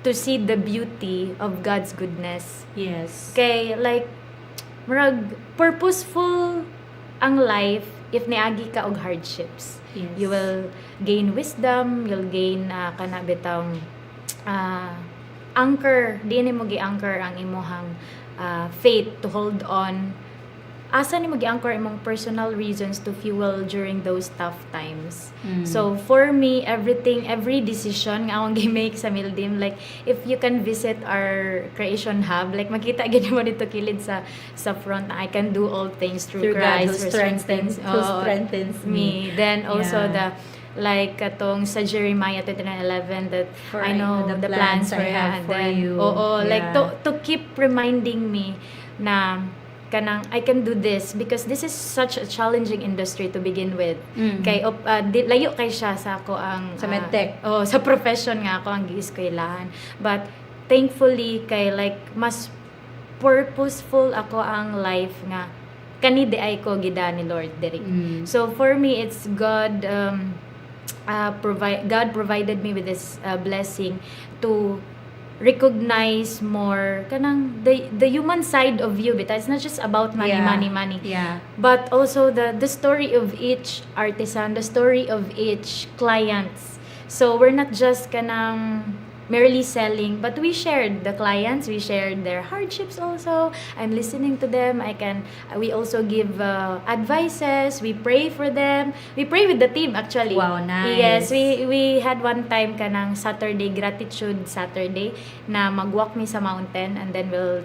to see the beauty of God's goodness. Yes. Kay, like, murag, purposeful ang life if niagi ka og hardships. Yes. You will gain wisdom, you'll gain kana bitang anchor, di ni mo gi-anchor ang imuhang faith to hold on. Asa ni mo gi-anchor imong personal reasons to fuel during those tough times. So for me, every decision nga akong gi-make sa Mildim, like if you can visit our creation hub, like makita gid mo dito kilid sa front na I can do all things through Christ who strengthens me. Then also Yeah. like katong sa Jeremiah 29:11 that For I know the plans I have for then, you. like Yeah. to keep reminding me na kanang I can do this because this is such a challenging industry to begin with. Kay layo kay siya sa ako ang Sa medtech. sa profession nga ako ang giiskuylahan. But thankfully kay like mas purposeful ako ang life nga kani di ay ko gida ni Lord diri. So for me it's God God provided me with this blessing to recognize more kanang the human side of you, bitaw. It's not just about money. Yeah. But also the story of each artisan, the story of each clients. So we're not just kanang merely selling, but we shared the clients, we shared their hardships also. I'm listening to them. We also give advices. We pray for them. We pray with the team actually. Wow, nice. Yes, we had one time kanang Saturday, gratitude Saturday, na magwalk mi sa mountain, and then we'll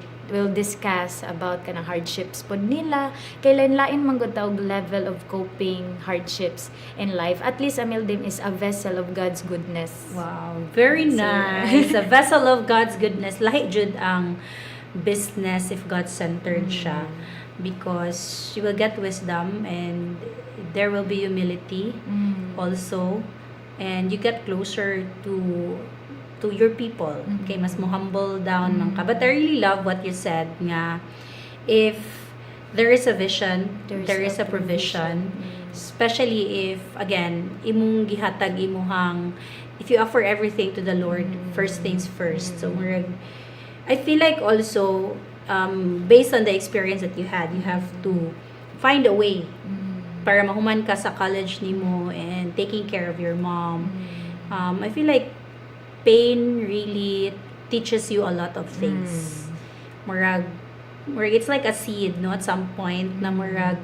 discuss about kanang hardships pod nila. Kailan lain man gud tawag level of coping hardships in life. At least Mildim is a vessel of God's goodness. Wow, very So, nice. A vessel of God's goodness. Lahi jud ang business if God-centered siya. Because you will get wisdom and there will be humility also. And you get closer to your people. Okay, mas mo humble down man ka. But I really love what you said nga, if there is a vision, there is a provision. Especially if, again, imong gihatag imuhang, if you offer everything to the Lord, first things first. So, I feel like also, based on the experience that you had, you have to find a way para mahuman ka sa college nimo and taking care of your mom. I feel like pain really teaches you a lot of things. Murag, it's like a seed, no? At some point, na murag,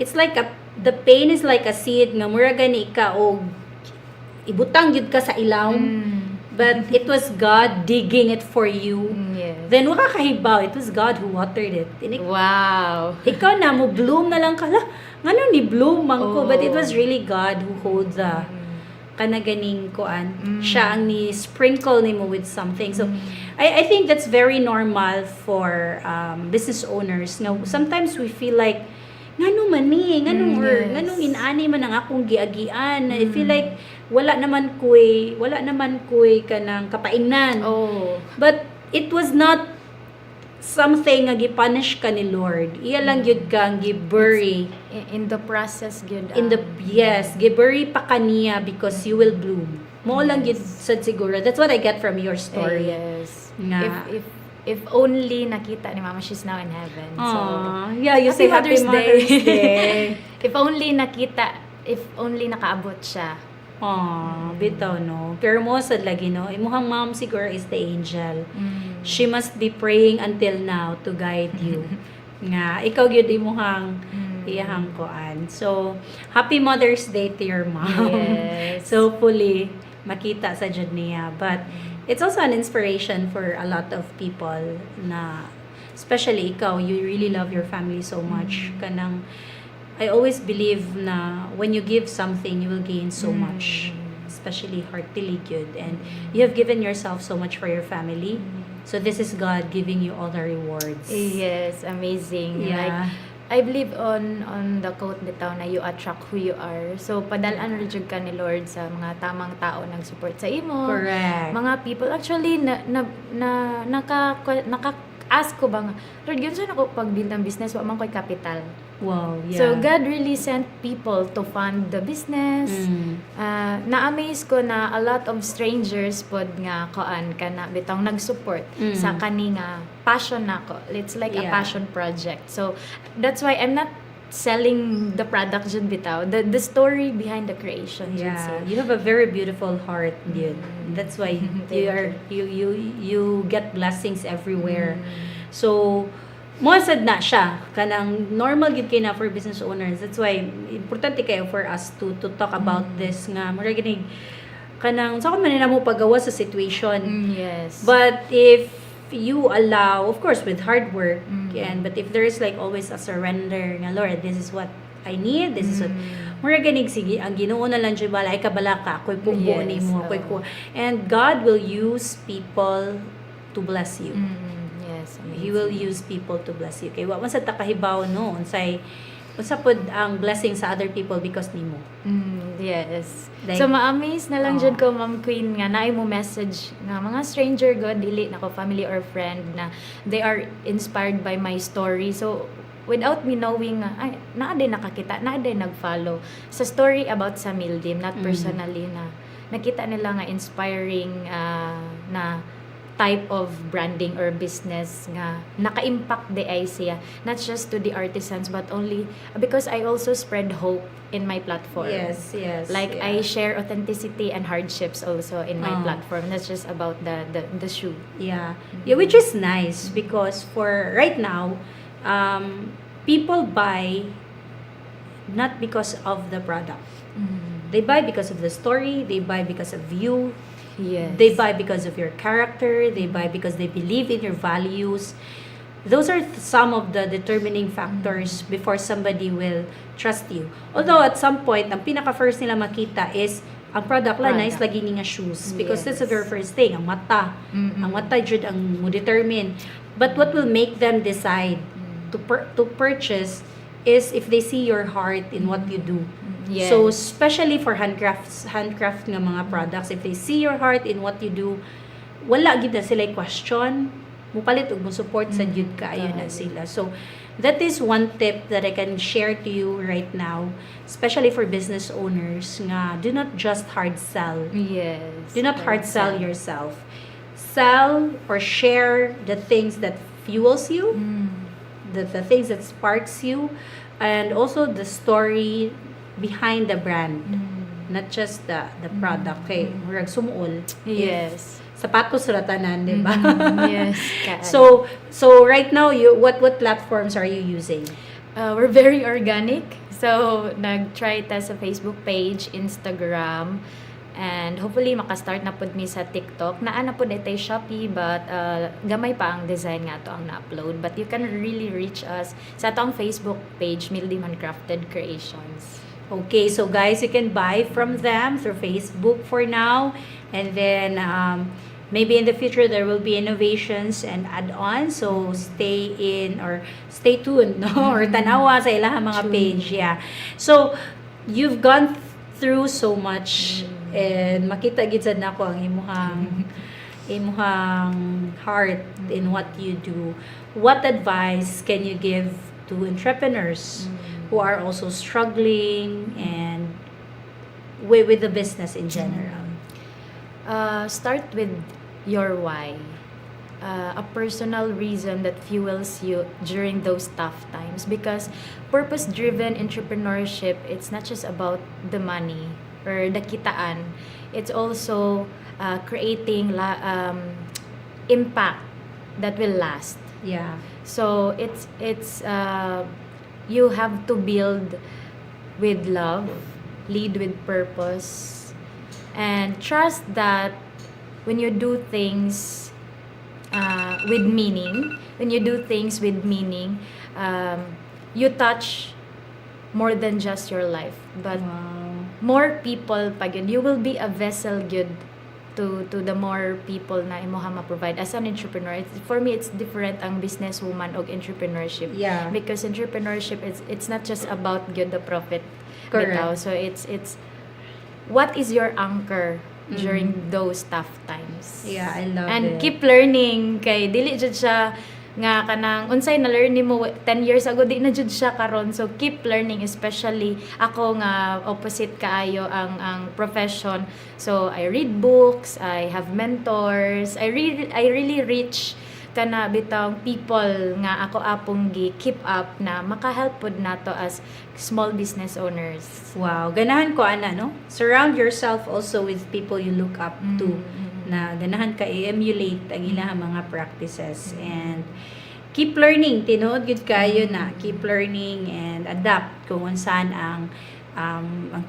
it's like the pain is like a seed, nga murag gani ka, o ibutang yun ka sa ilaw, but it was God digging it for you. Yes. Then, waka kahibaw, it was God who watered it. Wow. Ikaw na, mo bloom na lang ka, ngano ni bloom man ko, but it was really God who holds the kanaganing kuan. Siya ang ni sprinkle nimo with something. So I think that's very normal for business owners. Now, sometimes we feel like nganong mani, nganong Yes. nganong inani man ang akong giagian. I feel like wala naman koy kanang kapaingnan. Oh. But it was not something nga gipunish ka ni Lord. Iya lang gyud kang gibury In the process, good. in the gibury pa kaniya because you will bloom. Mo lang gyud sad siguro. That's what I get from your story. Yes. Nga. If only nakita ni Mama, she's now in heaven. So, Aw, yeah, you say Happy Mother's Day. if only nakaabot siya. Bitaw no. Pero mo sad lagi no. Imuhang mom siguro is the angel. She must be praying until now to guide you. Nga ikaw gyud imuhang iyahang koan. So, Happy Mother's Day to your mom. Yes. So, hopefully makita sa jud niya. But it's also an inspiration for a lot of people na especially ikaw, you really love your family so much. Kanang I always believe na when you give something, you will gain so much. Especially heartily good. And you have given yourself so much for your family. So this is God giving you all the rewards. Yes, amazing. Yeah. Like, I believe on the quote bitaw na you attract who you are. So padalan ra jud ka ni Lord sa mga tamang tao nag support sa imo. Correct. Mga people actually naka-ask ko ba nga, Lord, yun saan ako pag-build ng business, wa man ko'y capital. Wow, yeah. So, God really sent people to fund the business. Na-amaze ko na a lot of strangers pod nga koan ka na bitang nag-support sa kani nga passion nako. It's like a Yeah. passion project. So, that's why I'm not selling the product jud bitaw. The story behind the creation jud Yeah, siya. you have a very beautiful heart, dude. That's why you get blessings everywhere. So, mosad na siya kanang normal gid kay na for business owners. That's why importante kayo for us to talk about this nga mura gini kanang sa man na mo pagawa sa situation. Yes. But if you allow, of course, with hard work, but if there is like always a surrender, nga Lord, this is what I need, this is what, mura ganig, sige, ang Ginoo na lang dyan bala, ay kabala ka, ko'y pubo Yes, ni mo, and God will use people to bless you. Yes. He will use people to bless you. Kaya wa man sa takahibaw no, unsay unsa pod ang blessing sa other people because nimo. Yes. Like, So ma-amaze na lang jud ko Ma'am Queen nga naay mo message nga mga stranger god dili nako family or friend na they are inspired by my story. So without me knowing nga ay naa din nakakita, naa din nag-follow sa story about sa Mildim, not personally na nakita nila nga inspiring na type of branding or business nga naka-impact di ay siya not just to the artisans but only because I also spread hope in my platform. Yes. Like yeah. I share authenticity and hardships also in my platform. That's just about the shoe. Yeah. Yeah, which is nice because for right now, people buy not because of the product. They buy because of the story, they buy because of you. Yes. They buy because of your character. They buy because they believe in your values. Those are some of the determining factors before somebody will trust you. Although at some point, ang pinaka-first nila makita is ang product lang, nice lagi nga shoes. Because that's the very first thing. Ang mata. Ang mata jud ang mo determine. But what will make them decide to purchase is if they see your heart in what you do. Yes. So, especially for handcraft nga mga products, if they see your heart in what you do, wala gid na sila question, mupalit ug mo support sa jud kaayo na sila. So, that is one tip that I can share to you right now, especially for business owners nga do not just hard sell. Yes. Do not hard sell yourself. Sell or share the things that fuels you, the things that sparks you, and also the story behind the brand, not just the product. Okay, murag sumuol. Yes. Sapatos ra tanan, di ba? Yes. So right now, what platforms are you using? We're very organic. So, nag-try ta sa Facebook page, Instagram, and hopefully makastart na pud mi sa TikTok. Naa na pud itay Shopee but gamay pa ang design nga to ang na-upload. But you can really reach us sa atong Facebook page, Milody Handcrafted Creations. Okay, so guys, you can buy from them through Facebook for now, and then maybe in the future there will be innovations and add-ons. So stay tuned, no? Or tanawa sa ilang mga page, yeah. So you've gone through so much, and makita gid sad nako ang imuhang heart in what you do. What advice can you give to entrepreneurs who are also struggling and with the business in general? Start with your why. A personal reason that fuels you during those tough times, because purpose-driven entrepreneurship, it's not just about the money or the kitaan. It's also creating impact that will last. Yeah. So it's you have to build with love, lead with purpose, and trust that when you do things with meaning, you touch more than just your life, but more people pag yun. You will be a vessel good to the more people na imuha ma-provide as an entrepreneur. For me, it's different ang businesswoman og entrepreneurship. Yeah. Because entrepreneurship, it's not just about good the profit. Correct. Bitaw. So it's what is your anchor during those tough times. Yeah, I love and it. keep learning kay dili jud siya nga kanang unsay na learn nimo 10 years ago, di na jud siya karon. So keep learning, especially ako nga opposite kaayo ang profession. So I read books, I have mentors, I really reach kana bitang people nga ako apong gi keep up na makahelp pod nato as small business owners. Wow, ganahan ko ana, no? Surround yourself also with people you look up to, na ganahan ka i-emulate ang ilang mga practices, and keep learning, tinuod gud kayo na keep learning and adapt kung unsan ang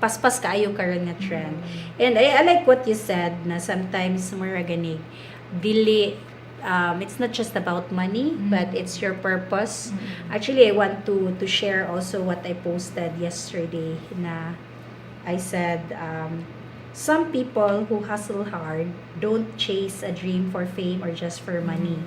paspas kayo karon nga trend. And I like what you said na sometimes mura ganig dili it's not just about money, but it's your purpose. Actually, I want to share also what I posted yesterday na I said some people who hustle hard don't chase a dream for fame or just for money.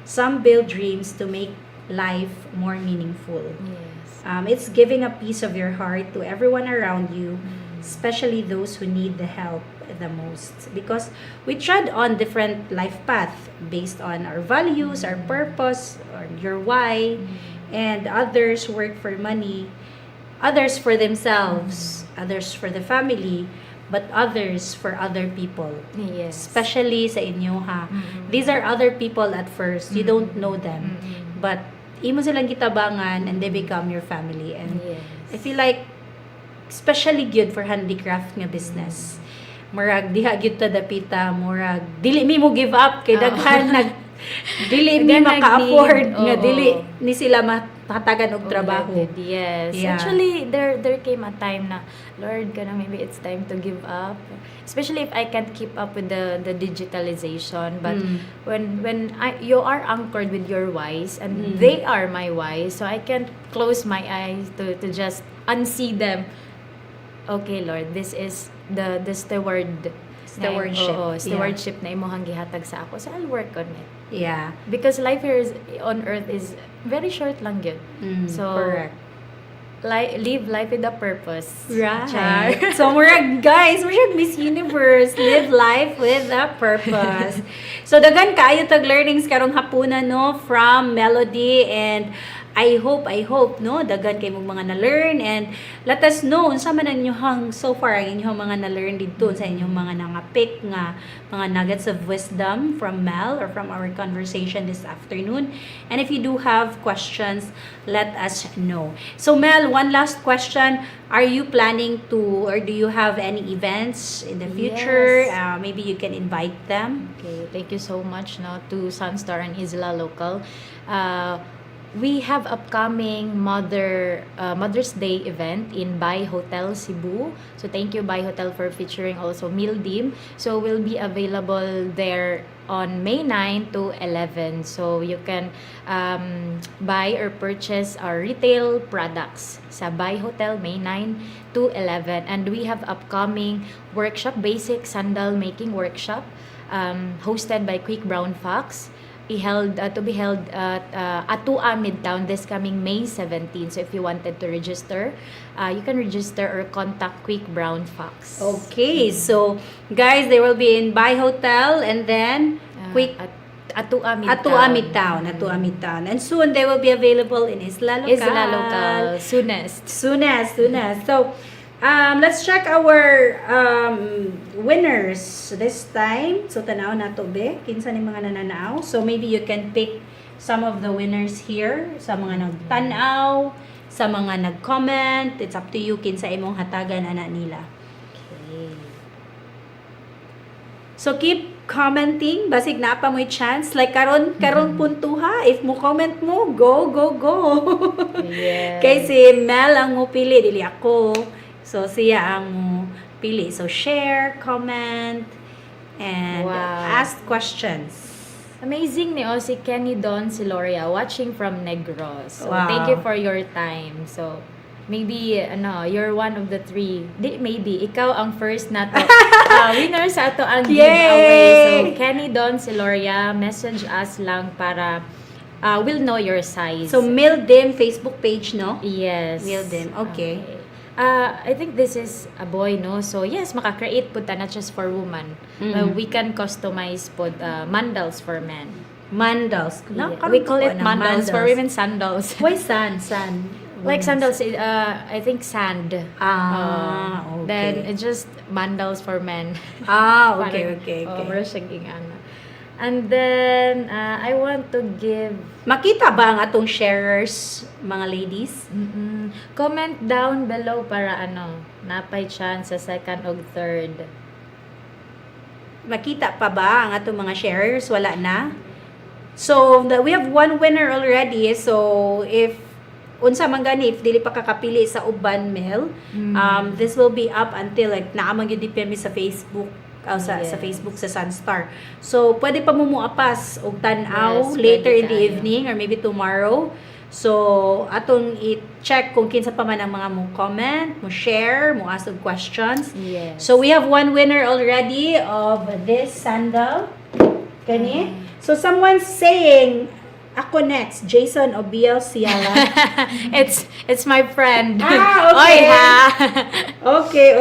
Some build dreams to make life more meaningful. Yes. It's giving a piece of your heart to everyone around you, especially those who need the help the most, because we tread on different life path based on our values, our purpose, or your why, and others work for money, others for themselves, others for the family, but others for other people. Yes. Especially sa inyo, ha. These are other people at first. You don't know them. But imo silang gitabangan and they become your family. And Yes. I feel like especially good for handicraft nga business. Murag diha gyud ta dapita, murag dili mi mo give up kay daghan dili mi Daghan maka-afford nag-need. nga Oo. dili ni sila mahatagan og trabaho. Yes. Yeah. Actually, there came a time na, Lord, maybe it's time to give up. Especially if I can't keep up with the digitalization. But when you are anchored with your whys, and they are my whys, so I can't close my eyes to just unsee them. Okay, Lord, this is the stewardship. Stewardship na imuhang gihatag sa ako. So I'll work on it. Yeah. Because life here on earth is very short lang yun. So, correct. Live life with a purpose. Right. Char. So, murag guys, murag Miss Universe, live life with a purpose. So, dagan kaayo tag learnings karong hapunan, no, from Melody, and I hope, no, dagan kay mong mga na-learn, and let us know unsa man ang inyong so far ang inyong mga na-learn dito sa inyong mga nangapik nga mga nuggets of wisdom from Mel or from our conversation this afternoon. And if you do have questions, let us know. So Mel, one last question. Are you planning to, or do you have any events in the future? Yes. Maybe you can invite them. Okay, thank you so much, no, to SunStar and Isla Local. We have upcoming Mother's Day event in Bay Hotel Cebu. So thank you Bay Hotel for featuring also Milody. So we'll be available there on May 9 to 11. So you can buy or purchase our retail products sa Bay Hotel May 9 to 11. And we have upcoming workshop, basic sandal making workshop. hosted by Quick Brown Fox. To be held at Atua Midtown this coming May 17. So if you wanted to register, you can register or contact Quick Brown Fox. Okay, so guys, they will be in Bay Hotel and then Quick Atua Midtown. Atua Midtown. And soon they will be available in Isla Local. Isla Local. Soonest. So, let's check our winners this time. So, tanaw na to, be. Kinsa ni mga nananaw. So, maybe you can pick some of the winners here. Sa mga nagtanaw, sa mga nag-comment. It's up to you. Kinsa imong hatagan ana nila. Okay. So, keep commenting. Basig na pa mo'y chance. Like, karon puntuha. If mo comment mo, go. Yes. Kay si Mel ang mo pili, dili ako. So, siya ang mo pili. So, share, comment, and ask questions. Amazing ni si Kenny Don Siloria watching from Negros. So, Wow. thank you for your time. So, maybe, you're one of the 3. Maybe, ikaw ang first na to. Winner sa ato ang giveaway. So, Kenny Don Siloria, message us lang para we'll know your size. So, Mildim Facebook page, no? Yes. Mildim, okay. I think this is a boy, no? So, yes, maka-create po ta, not just for woman. We can customize po mandals for men. Mandals. Yeah. We call it mandals. For women, sandals. Why sand? Like sandals, I think sand. Okay. Then, it's just mandals for men. Okay. Parang siyang ano. And then, I want to give... Makita ba ang atong sharers, mga ladies? Comment down below para napay chance sa second o third. Makita pa ba ang atong mga sharers? Wala na? So, we have one winner already. So, if unsa man gani, if dili pa kakapili sa uban, Mel, this will be up until like naamang yun dipemi sa Facebook. Sa Facebook sa SunStar. So, pwede pa mo muapas og tan-aw later in the evening or maybe tomorrow. So, atong i-check kung kinsa pa man ang mga mo comment, mo share, mo ask of questions. Yes. So, we have one winner already of this sandal. Kani? So, someone's saying, ako next, Jason Obiel Ciala. It's my friend. Okay. Oy, ha?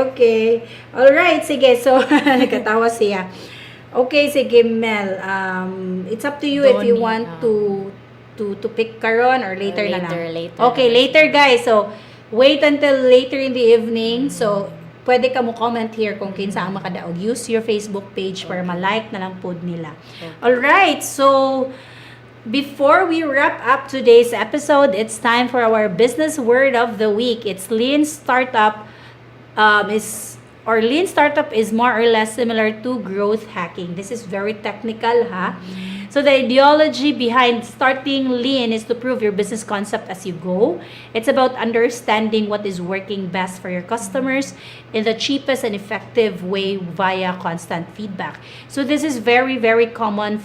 Okay. Alright, sige. So, nakatawa siya. Okay, sige, Mel. It's up to you if you want to pick karon or later na lang. Later. Okay, later, guys. So, wait until later in the evening. So, pwede ka mo comment here kung kinsa ang makadaog. Use your Facebook page para ma-like na lang pod nila. Alright, so before we wrap up today's episode, it's time for our business word of the week. It's lean startup. Lean startup is more or less similar to growth hacking. This is very technical, ha? So the ideology behind starting lean is to prove your business concept as you go. It's about understanding what is working best for your customers in the cheapest and effective way via constant feedback. So this is very, very common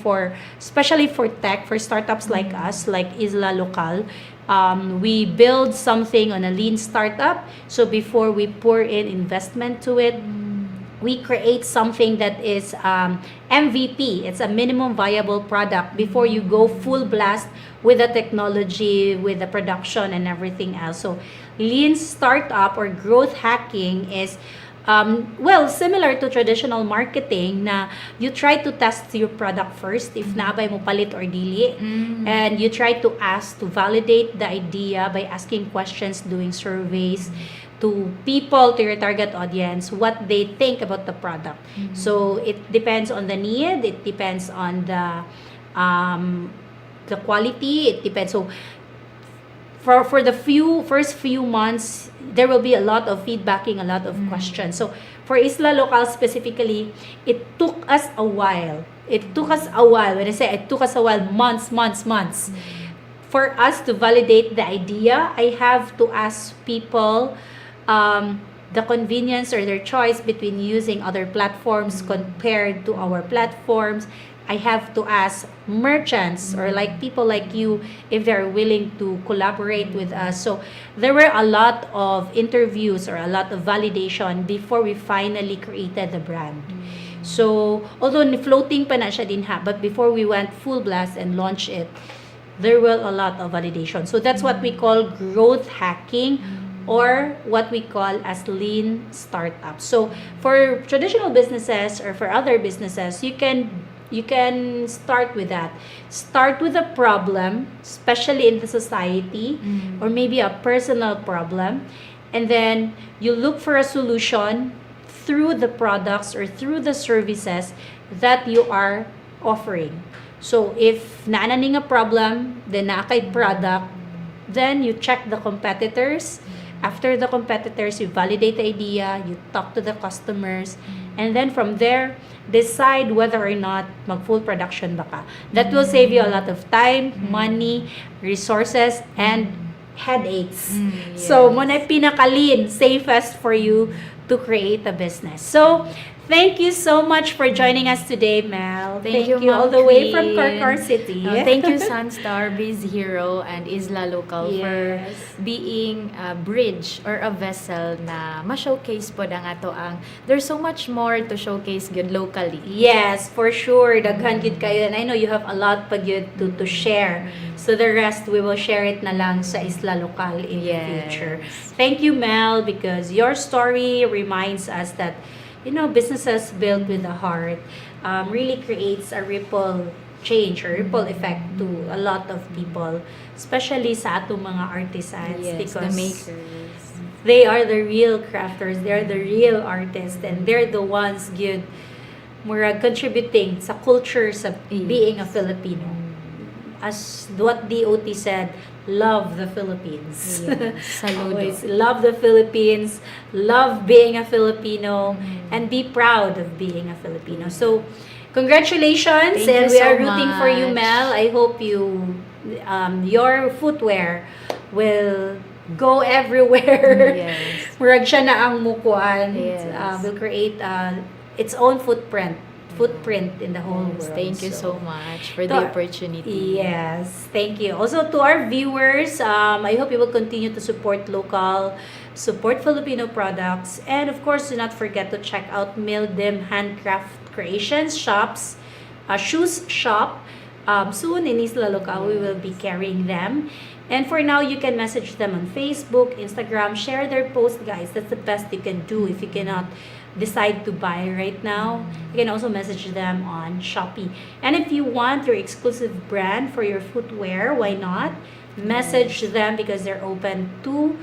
especially for tech, for startups like us, like Isla Local. We build something on a lean startup. So before we pour in investment to it, we create something that is MVP. It's a minimum viable product before you go full blast with the technology, with the production and everything else. So lean startup or growth hacking is similar to traditional marketing na you try to test your product first if naabay mo palit or dili. And you try to validate the idea by asking questions, doing surveys to people, to your target audience, what they think about the product. So it depends on the need, it depends on the quality, it depends. So for the first few months, there will be a lot of feedbacking, a lot of questions. So for Isla Local specifically, it took us a while. When I say it took us a while, months. For us to validate the idea, I have to ask people the convenience or their choice between using other platforms compared to our platforms. I have to ask merchants or like people like you if they're willing to collaborate with us. So there were a lot of interviews or a lot of validation before we finally created the brand. So, although floating pa na siya din ha, but before we went full blast and launch it, there were a lot of validation. So, that's what we call growth hacking, or what we call as lean startup. So, for traditional businesses or for other businesses, you can start with that. Start with a problem, especially in the society, or maybe a personal problem, and then you look for a solution through the products or through the services that you are offering. So, if naananing a problem, then na kay product, then you check the competitors. After the competitors, you validate the idea, you talk to the customers, and then from there, decide whether or not mag-full production ba ka. That will save you a lot of time, money, resources, and headaches. So, mo na pinaka-lean, safest for you to create a business. So, thank you so much for joining us today, Mel. Thank you, all Ma'am the way from Queen. Carcar City. Thank you, SunStar, Biz Hero, and Isla Local for Yes. being a bridge or a vessel na ma-showcase po na nga to ang there's so much more to showcase good locally. Yes, for sure. Daghan gid kayo. And I know you have a lot pa gyud to share. So the rest, we will share it na lang sa Isla Local in the future. Thank you, Mel, because your story reminds us that, businesses built with the heart really creates a ripple change or ripple effect to a lot of people, especially sa atong mga artisans, Yes, because the makers. they are the real crafters, they're the real artists, and they're the ones good murag contributing sa culture sa being a Filipino. As what DOT said, love the Philippines. Saludo. Always love the Philippines, love being a Filipino, and be proud of being a Filipino. So, congratulations, Thank and you we are so rooting for you, much. Mel. I hope your footwear will go everywhere. Yes. Murag siya na ang mukuan. Yes. Will create its own footprint in the whole world. Thank you so much for To- the opportunity. Yes, thank you. Also to our viewers, I hope you will continue to support local, support Filipino products, and of course, do not forget to check out Mildim Handcraft Creations shops, shoes shop. Soon in Isla Local, we will be carrying them. And for now, you can message them on Facebook, Instagram, share their post, guys. That's the best you can do if you cannot decide to buy right now. You can also message them on Shopee. And if you want your exclusive brand for your footwear, why not? Message them because they're open to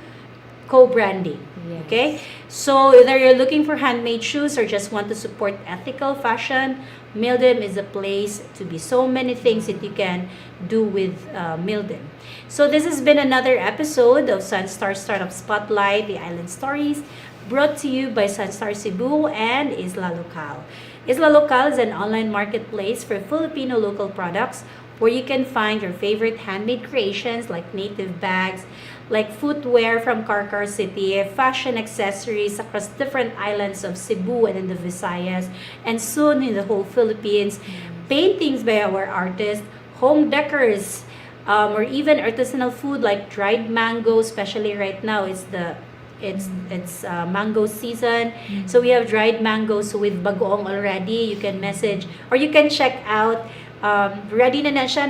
co-branding. Yes. Okay? So, whether you're looking for handmade shoes or just want to support ethical fashion, Mildim is a place to be. So many things that you can do with Mildim. So, this has been another episode of SunStar Startup Spotlight, the Island Stories, brought to you by SunStar Cebu and Isla Local. Isla Local is an online marketplace for Filipino local products where you can find your favorite handmade creations like native bags, like footwear from Carcar City, fashion accessories across different islands of Cebu and in the Visayas, and soon in the whole Philippines, paintings by our artists, home decors, or even artisanal food like dried mango, especially right now it's mango season. So we have dried mangoes with bagoong already. You can message or you can check out. Ready na siya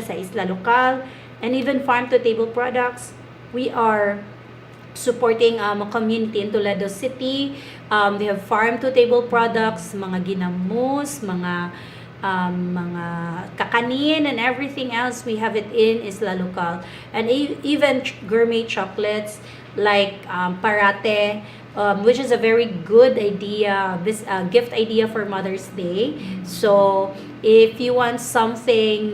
sa Isla Local, and even farm to table products. We are supporting a community in Toledo City. They have farm to table products, mga ginamos, mga kakanin and everything else. We have it in Isla Local, and even gourmet chocolates like parate, which is a very good idea, this gift idea for Mother's Day. So if you want something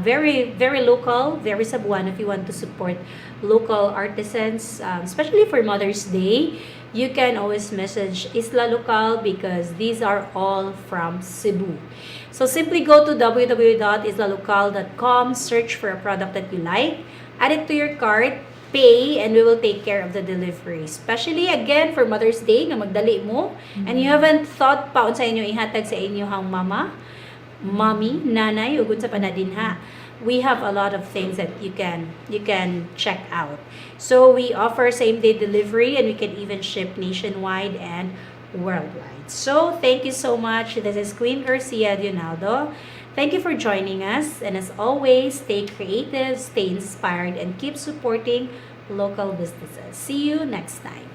very very local, very Cebuano, if you want to support local artisans, especially for Mother's Day, you can always message Isla Local because these are all from Cebu. So simply go to www.islalocal.com, search for a product that you like, add it to your cart, pay, and we will take care of the delivery. Especially again for Mother's Day nga magdali mo, and you haven't thought pa unsa inyo ihatag sa inyong mommy, nanay, ug unsa pa na dinha. we have a lot of things that you can check out. So we offer same day delivery, and we can even ship nationwide and worldwide. So thank you so much. This is Queen Garcia Dionaldo. Thank you for joining us, and as always, stay creative, stay inspired, and keep supporting local businesses. See you next time.